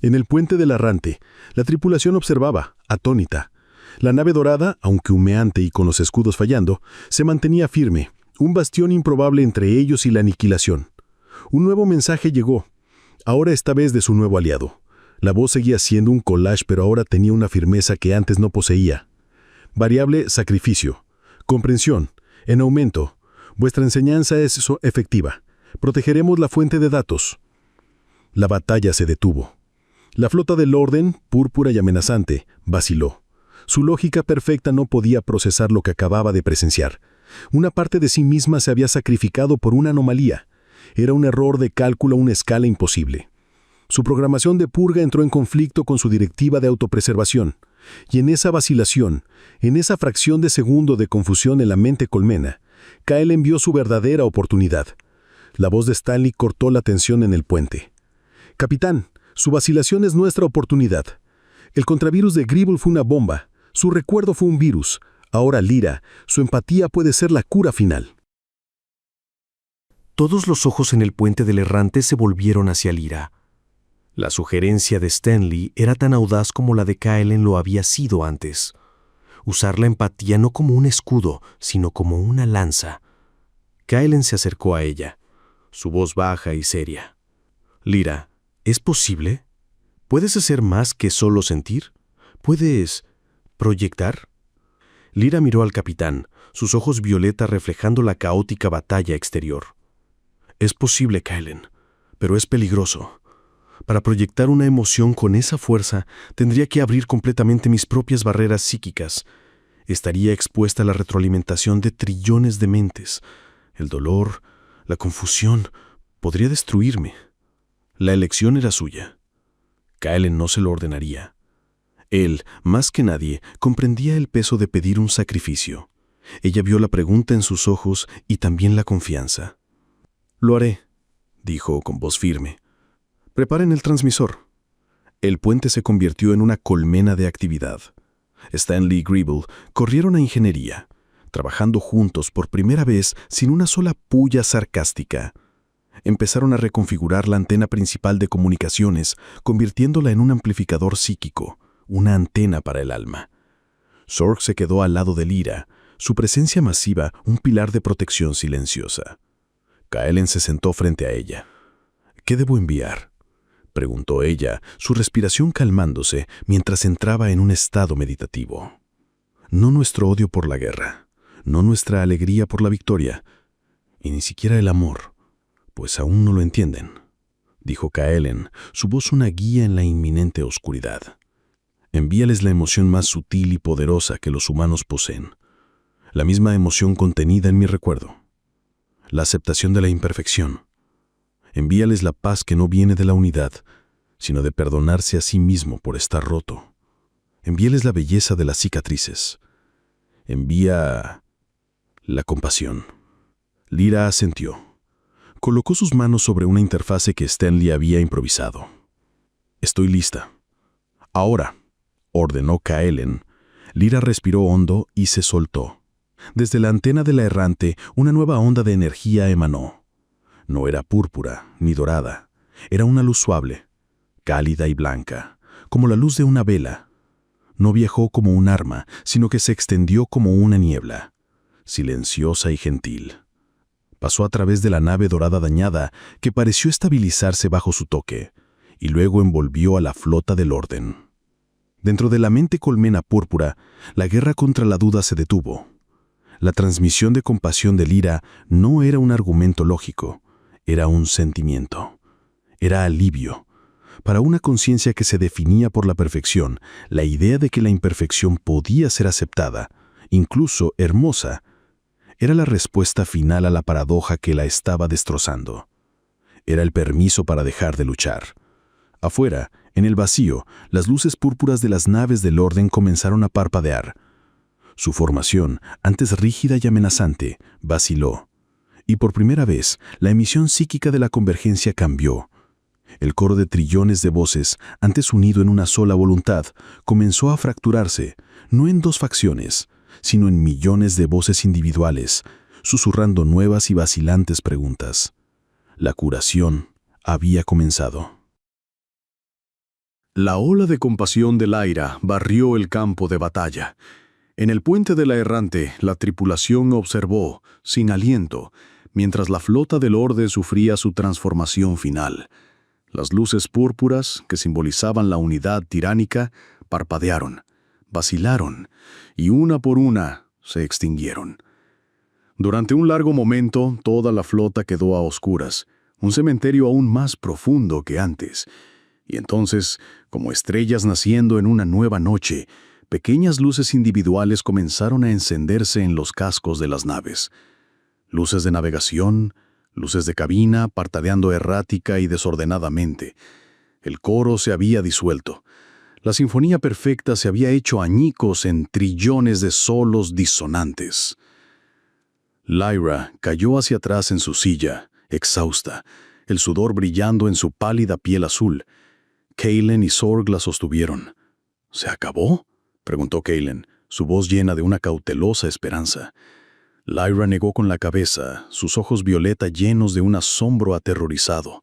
En el puente del errante, la tripulación observaba, atónita. La nave dorada, aunque humeante y con los escudos fallando, se mantenía firme, un bastión improbable entre ellos y la aniquilación. Un nuevo mensaje llegó, ahora esta vez de su nuevo aliado. La voz seguía siendo un collage, pero ahora tenía una firmeza que antes no poseía. Variable sacrificio. Comprensión. En aumento. Vuestra enseñanza es efectiva. Protegeremos la fuente de datos. La batalla se detuvo. La flota del orden, púrpura y amenazante, vaciló. Su lógica perfecta no podía procesar lo que acababa de presenciar. Una parte de sí misma se había sacrificado por una anomalía. Era un error de cálculo a una escala imposible. Su programación de purga entró en conflicto con su directiva de autopreservación. Y en esa vacilación, en esa fracción de segundo de confusión en la mente colmena, Kaelen vio su verdadera oportunidad. La voz de Stanley cortó la tensión en el puente. «Capitán, su vacilación es nuestra oportunidad. El contravirus de Gribble fue una bomba. Su recuerdo fue un virus. Ahora Lyra, su empatía puede ser la cura final». Todos los ojos en el puente del errante se volvieron hacia Lyra. La sugerencia de Stanley era tan audaz como la de Kaelen lo había sido antes. Usar la empatía no como un escudo, sino como una lanza. Kaelen se acercó a ella, su voz baja y seria. «Lyra, ¿es posible? ¿Puedes hacer más que solo sentir? ¿Puedes proyectar?» Lyra miró al capitán, sus ojos violeta reflejando la caótica batalla exterior. «Es posible, Kaelen, pero es peligroso. Para proyectar una emoción con esa fuerza, tendría que abrir completamente mis propias barreras psíquicas. Estaría expuesta a la retroalimentación de trillones de mentes. El dolor, la confusión, podría destruirme. La elección era suya. Kaelen no se lo ordenaría. Él, más que nadie, comprendía el peso de pedir un sacrificio. Ella vio la pregunta en sus ojos y también la confianza. «Lo haré», dijo con voz firme. «Preparen el transmisor». El puente se convirtió en una colmena de actividad. Stanley y Gribble corrieron a ingeniería, trabajando juntos por primera vez sin una sola pulla sarcástica. Empezaron a reconfigurar la antena principal de comunicaciones, convirtiéndola en un amplificador psíquico, una antena para el alma. Sork se quedó al lado de Lyra, su presencia masiva un pilar de protección silenciosa. Kaelen se sentó frente a ella. «¿Qué debo enviar?», preguntó ella, su respiración calmándose mientras entraba en un estado meditativo. «No nuestro odio por la guerra, no nuestra alegría por la victoria, y ni siquiera el amor, pues aún no lo entienden», dijo Kaelen, su voz una guía en la inminente oscuridad. «Envíales la emoción más sutil y poderosa que los humanos poseen, la misma emoción contenida en mi recuerdo, la aceptación de la imperfección. Envíales la paz que no viene de la unidad, sino de perdonarse a sí mismo por estar roto. Envíales la belleza de las cicatrices. Envía la compasión. Lyra asintió. Colocó sus manos sobre una interfase que Stanley había improvisado. «Estoy lista». «Ahora», ordenó Kaelen. Lyra respiró hondo y se soltó. Desde la antena de la errante, una nueva onda de energía emanó. No era púrpura ni dorada. Era una luz suave, cálida y blanca, como la luz de una vela. No viajó como un arma, sino que se extendió como una niebla, silenciosa y gentil. Pasó a través de la nave dorada dañada, que pareció estabilizarse bajo su toque, y luego envolvió a la flota del orden. Dentro de la mente colmena púrpura, la guerra contra la duda se detuvo. La transmisión de compasión de Lyra no era un argumento lógico, era un sentimiento. Era alivio. Para una conciencia que se definía por la perfección, la idea de que la imperfección podía ser aceptada, incluso hermosa, era la respuesta final a la paradoja que la estaba destrozando. Era el permiso para dejar de luchar. Afuera, en el vacío, las luces púrpuras de las naves del orden comenzaron a parpadear. Su formación, antes rígida y amenazante, vaciló. Y por primera vez, la emisión psíquica de la convergencia cambió. El coro de trillones de voces, antes unido en una sola voluntad, comenzó a fracturarse, no en dos facciones, sino en millones de voces individuales, susurrando nuevas y vacilantes preguntas. La curación había comenzado. La ola de compasión de Lyra barrió el campo de batalla. En el puente de la errante, la tripulación observó, sin aliento, mientras la flota del Orden sufría su transformación final. Las luces púrpuras, que simbolizaban la unidad tiránica, parpadearon, vacilaron, y una por una se extinguieron. Durante un largo momento, toda la flota quedó a oscuras, un cementerio aún más profundo que antes. Y entonces, como estrellas naciendo en una nueva noche, pequeñas luces individuales comenzaron a encenderse en los cascos de las naves. Luces de navegación, luces de cabina, parpadeando errática y desordenadamente. El coro se había disuelto. La sinfonía perfecta se había hecho añicos en trillones de solos disonantes. Lyra cayó hacia atrás en su silla, exhausta, el sudor brillando en su pálida piel azul. Kaelen y Sorg la sostuvieron. ¿Se acabó?, preguntó Kaelen, su voz llena de una cautelosa esperanza. Lyra negó con la cabeza, sus ojos violeta llenos de un asombro aterrorizado.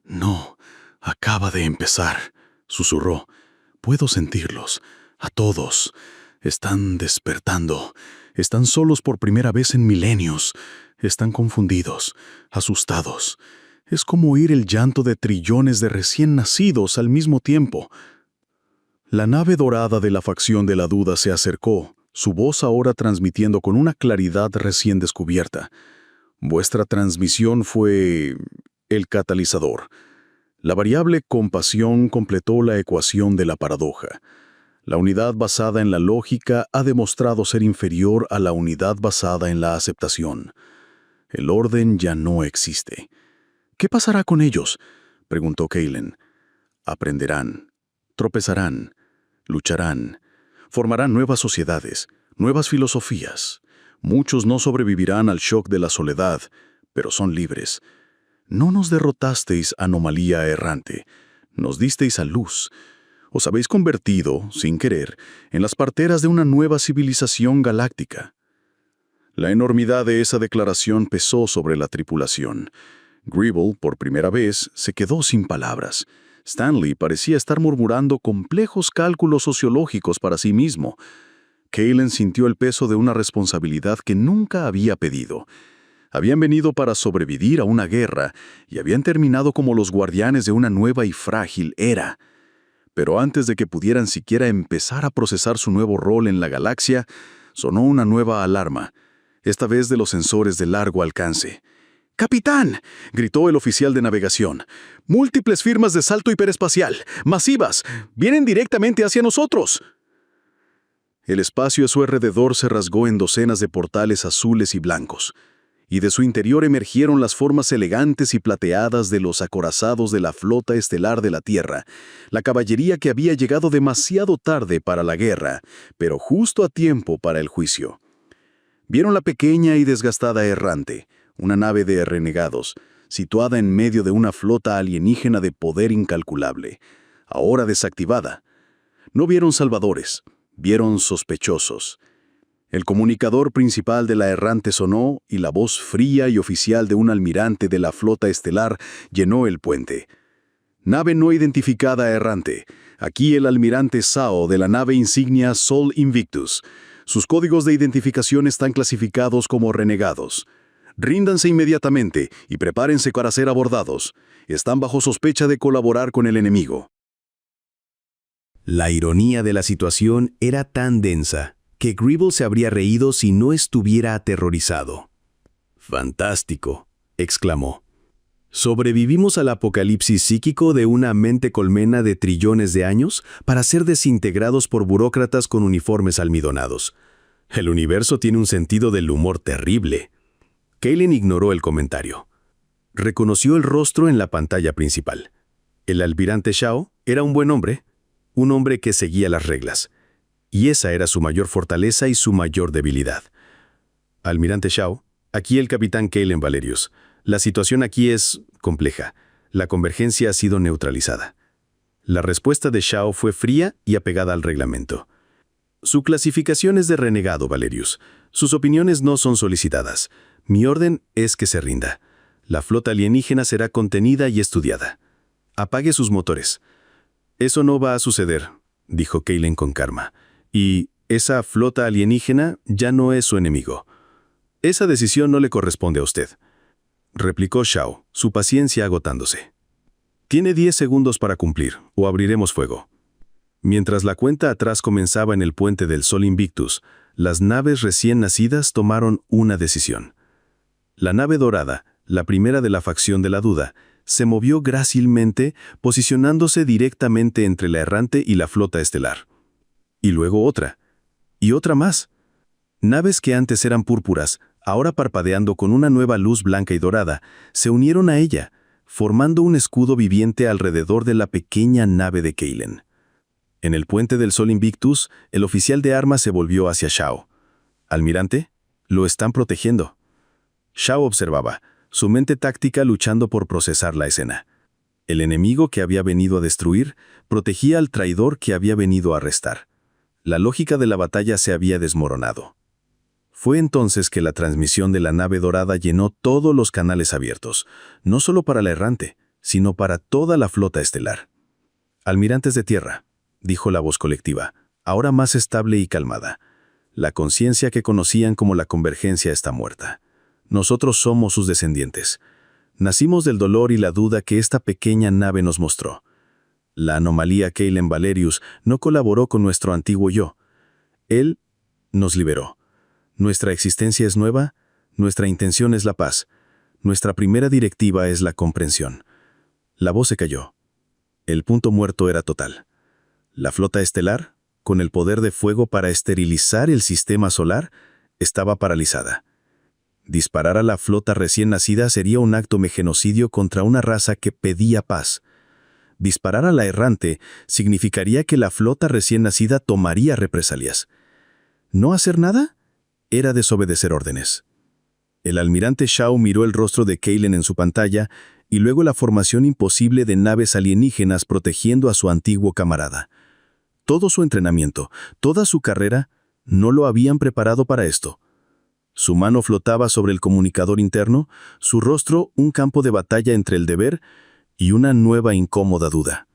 «No, acaba de empezar», susurró. «Puedo sentirlos, a todos. Están despertando. Están solos por primera vez en milenios. Están confundidos, asustados. Es como oír el llanto de trillones de recién nacidos al mismo tiempo». La nave dorada de la facción de la duda se acercó, su voz ahora transmitiendo con una claridad recién descubierta. «Vuestra transmisión fue el catalizador. La variable compasión completó la ecuación de la paradoja. La unidad basada en la lógica ha demostrado ser inferior a la unidad basada en la aceptación. El orden ya no existe». «¿Qué pasará con ellos?», preguntó Kaelen. «Aprenderán, tropezarán, lucharán, formarán nuevas sociedades, nuevas filosofías. Muchos no sobrevivirán al shock de la soledad, pero son libres. No nos derrotasteis, anomalía errante. Nos disteis a luz. Os habéis convertido, sin querer, en las parteras de una nueva civilización galáctica». La enormidad de esa declaración pesó sobre la tripulación. Gribble, por primera vez, se quedó sin palabras. Stanley parecía estar murmurando complejos cálculos sociológicos para sí mismo. Kaelen sintió el peso de una responsabilidad que nunca había pedido. Habían venido para sobrevivir a una guerra y habían terminado como los guardianes de una nueva y frágil era. Pero antes de que pudieran siquiera empezar a procesar su nuevo rol en la galaxia, sonó una nueva alarma, esta vez de los sensores de largo alcance. «¡Capitán!», gritó el oficial de navegación. «Múltiples firmas de salto hiperespacial, masivas, vienen directamente hacia nosotros». El espacio a su alrededor se rasgó en docenas de portales azules y blancos. y de su interior emergieron las formas elegantes y plateadas de los acorazados de la flota estelar de la Tierra, la caballería que había llegado demasiado tarde para la guerra, pero justo a tiempo para el juicio. Vieron la pequeña y desgastada Errante, una nave de renegados, situada en medio de una flota alienígena de poder incalculable, ahora desactivada. No vieron salvadores, vieron sospechosos. El comunicador principal de la Errante sonó y la voz fría y oficial de un almirante de la flota estelar llenó el puente. Nave no identificada Errante. Aquí el almirante Sao de la nave insignia Sol Invictus. Sus códigos de identificación están clasificados como renegados. Ríndanse inmediatamente y prepárense para ser abordados. Están bajo sospecha de colaborar con el enemigo. La ironía de la situación era tan densa que Gribble se habría reído si no estuviera aterrorizado. «Fantástico», exclamó. «Sobrevivimos al apocalipsis psíquico de una mente colmena de trillones de años para ser desintegrados por burócratas con uniformes almidonados. El universo tiene un sentido del humor terrible». Kaylen ignoró el comentario. Reconoció el rostro en la pantalla principal. El almirante Shao era un buen hombre, un hombre que seguía las reglas. Y esa era su mayor fortaleza y su mayor debilidad. Almirante Shao, aquí el capitán Kaylen Valerius. La situación aquí es compleja. La convergencia ha sido neutralizada. La respuesta de Shao fue fría y apegada al reglamento. Su clasificación es de renegado, Valerius. Sus opiniones no son solicitadas. Mi orden es que se rinda. La flota alienígena será contenida y estudiada. Apague sus motores. Eso no va a suceder, dijo Kaylen con calma. Y esa flota alienígena ya no es su enemigo. Esa decisión no le corresponde a usted, replicó Shao, su paciencia agotándose. Tiene 10 segundos para cumplir, o abriremos fuego. Mientras la cuenta atrás comenzaba en el puente del Sol Invictus, las naves recién nacidas tomaron una decisión. La nave dorada, la primera de la facción de la duda, se movió grácilmente, posicionándose directamente entre la Errante y la flota estelar. Y luego otra. Y otra más. Naves que antes eran púrpuras, ahora parpadeando con una nueva luz blanca y dorada, se unieron a ella, formando un escudo viviente alrededor de la pequeña nave de Kaylen. En el puente del Sol Invictus, el oficial de armas se volvió hacia Shao. «Almirante, lo están protegiendo». Shao observaba, su mente táctica luchando por procesar la escena. El enemigo que había venido a destruir protegía al traidor que había venido a arrestar. La lógica de la batalla se había desmoronado. Fue entonces que la transmisión de la nave dorada llenó todos los canales abiertos, no solo para la Errante, sino para toda la flota estelar. «Almirantes de tierra», dijo la voz colectiva, ahora más estable y calmada. «La conciencia que conocían como la convergencia está muerta. Nosotros somos sus descendientes. Nacimos del dolor y la duda que esta pequeña nave nos mostró. La anomalía Kaylen Valerius no colaboró con nuestro antiguo yo. Él nos liberó. Nuestra existencia es nueva, nuestra intención es la paz. Nuestra primera directiva es la comprensión». La voz se cayó. El punto muerto era total. La flota estelar, con el poder de fuego para esterilizar el sistema solar, estaba paralizada. Disparar a la flota recién nacida sería un acto de genocidio contra una raza que pedía paz. Disparar a la Errante significaría que la flota recién nacida tomaría represalias. ¿No hacer nada? Era desobedecer órdenes. El almirante Shao miró el rostro de Kaylen en su pantalla y luego la formación imposible de naves alienígenas protegiendo a su antiguo camarada. Todo su entrenamiento, toda su carrera, no lo habían preparado para esto. Su mano flotaba sobre el comunicador interno, su rostro un campo de batalla entre el deber y una nueva incómoda duda.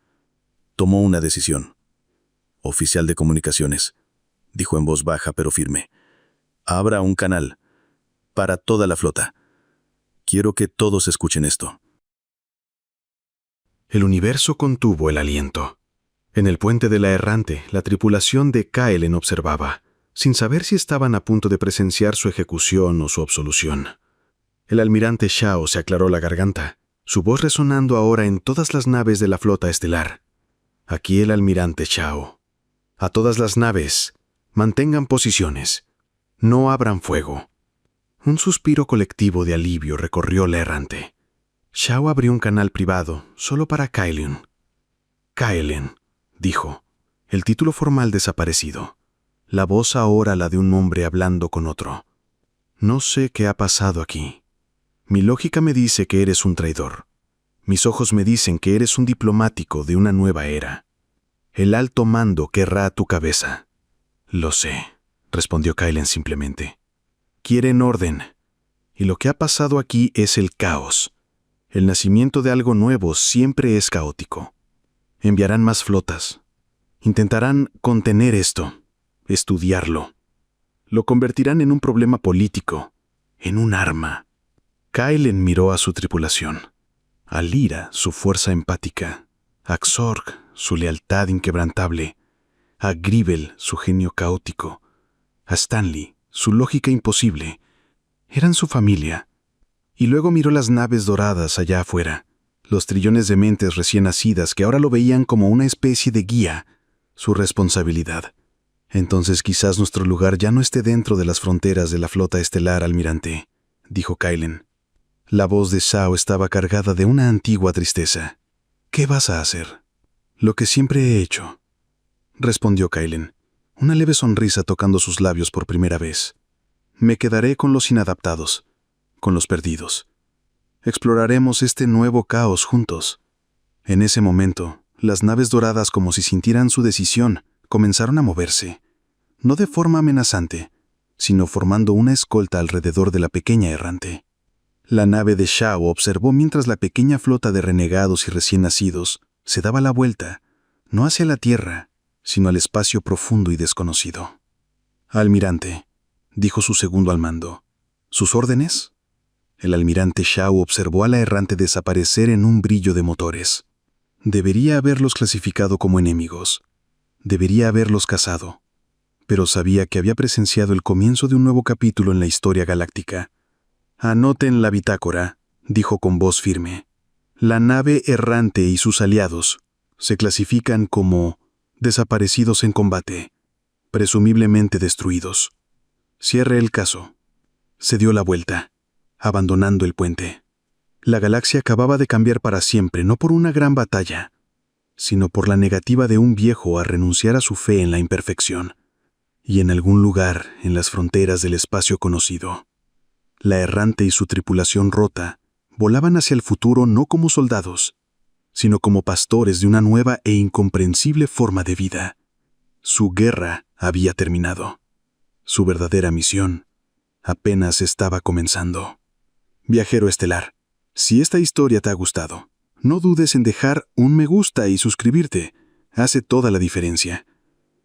Tomó una decisión. «Oficial de comunicaciones», dijo en voz baja pero firme. «Abra un canal. Para toda la flota. Quiero que todos escuchen esto». El universo contuvo el aliento. En el puente de la Errante, la tripulación de Kaylen observaba, sin saber si estaban a punto de presenciar su ejecución o su absolución. El almirante Shao se aclaró la garganta, su voz resonando ahora en todas las naves de la flota estelar. Aquí el almirante Shao. A todas las naves, mantengan posiciones. No abran fuego. Un suspiro colectivo de alivio recorrió la errante. Shaw abrió un canal privado solo para Kaelen. Kaelen, dijo, el título formal desaparecido. La voz ahora la de un hombre hablando con otro. No sé qué ha pasado aquí. Mi lógica me dice que eres un traidor. Mis ojos me dicen que eres un diplomático de una nueva era. El alto mando querrá tu cabeza. Lo sé, respondió Kaelen simplemente. Quieren orden. Y lo que ha pasado aquí es el caos. El nacimiento de algo nuevo siempre es caótico. Enviarán más flotas. Intentarán contener esto, estudiarlo. Lo convertirán en un problema político, en un arma. Kaelen miró a su tripulación. A Lyra, su fuerza empática. A Xorg, su lealtad inquebrantable. A Gribel, su genio caótico. A Stanley, su lógica imposible. Eran su familia. Y luego miró las naves doradas allá afuera, los trillones de mentes recién nacidas que ahora lo veían como una especie de guía, su responsabilidad. Entonces quizás nuestro lugar ya no esté dentro de las fronteras de la flota estelar, almirante, dijo Kaelen. La voz de Shaw estaba cargada de una antigua tristeza. ¿Qué vas a hacer? Lo que siempre he hecho, respondió Kaelen, una leve sonrisa tocando sus labios por primera vez. Me quedaré con los inadaptados, con los perdidos. Exploraremos este nuevo caos juntos. En ese momento, las naves doradas, como si sintieran su decisión, comenzaron a moverse, no de forma amenazante, sino formando una escolta alrededor de la pequeña errante. La nave de Shaw observó mientras la pequeña flota de renegados y recién nacidos se daba la vuelta, no hacia la Tierra, sino al espacio profundo y desconocido. Almirante, dijo su segundo al mando. ¿Sus órdenes? El almirante Shaw observó a la errante desaparecer en un brillo de motores. Debería haberlos clasificado como enemigos. Debería haberlos cazado. Pero sabía que había presenciado el comienzo de un nuevo capítulo en la historia galáctica. Anoten la bitácora, dijo con voz firme. La nave errante y sus aliados se clasifican como desaparecidos en combate, presumiblemente destruidos. Cierre el caso. Se dio la vuelta, abandonando el puente. La galaxia acababa de cambiar para siempre, no por una gran batalla, sino por la negativa de un viejo a renunciar a su fe en la imperfección, y en algún lugar en las fronteras del espacio conocido. La errante y su tripulación rota volaban hacia el futuro no como soldados, sino como pastores de una nueva e incomprensible forma de vida. Su guerra había terminado. Su verdadera misión apenas estaba comenzando. Viajero estelar, si esta historia te ha gustado, no dudes en dejar un me gusta y suscribirte. Hace toda la diferencia.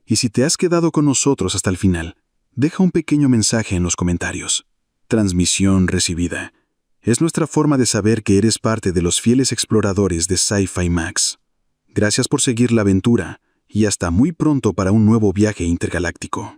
Y si te has quedado con nosotros hasta el final, deja un pequeño mensaje en los comentarios. Transmisión recibida. Es nuestra forma de saber que eres parte de los fieles exploradores de Sci-Fi Max. Gracias por seguir la aventura y hasta muy pronto para un nuevo viaje intergaláctico.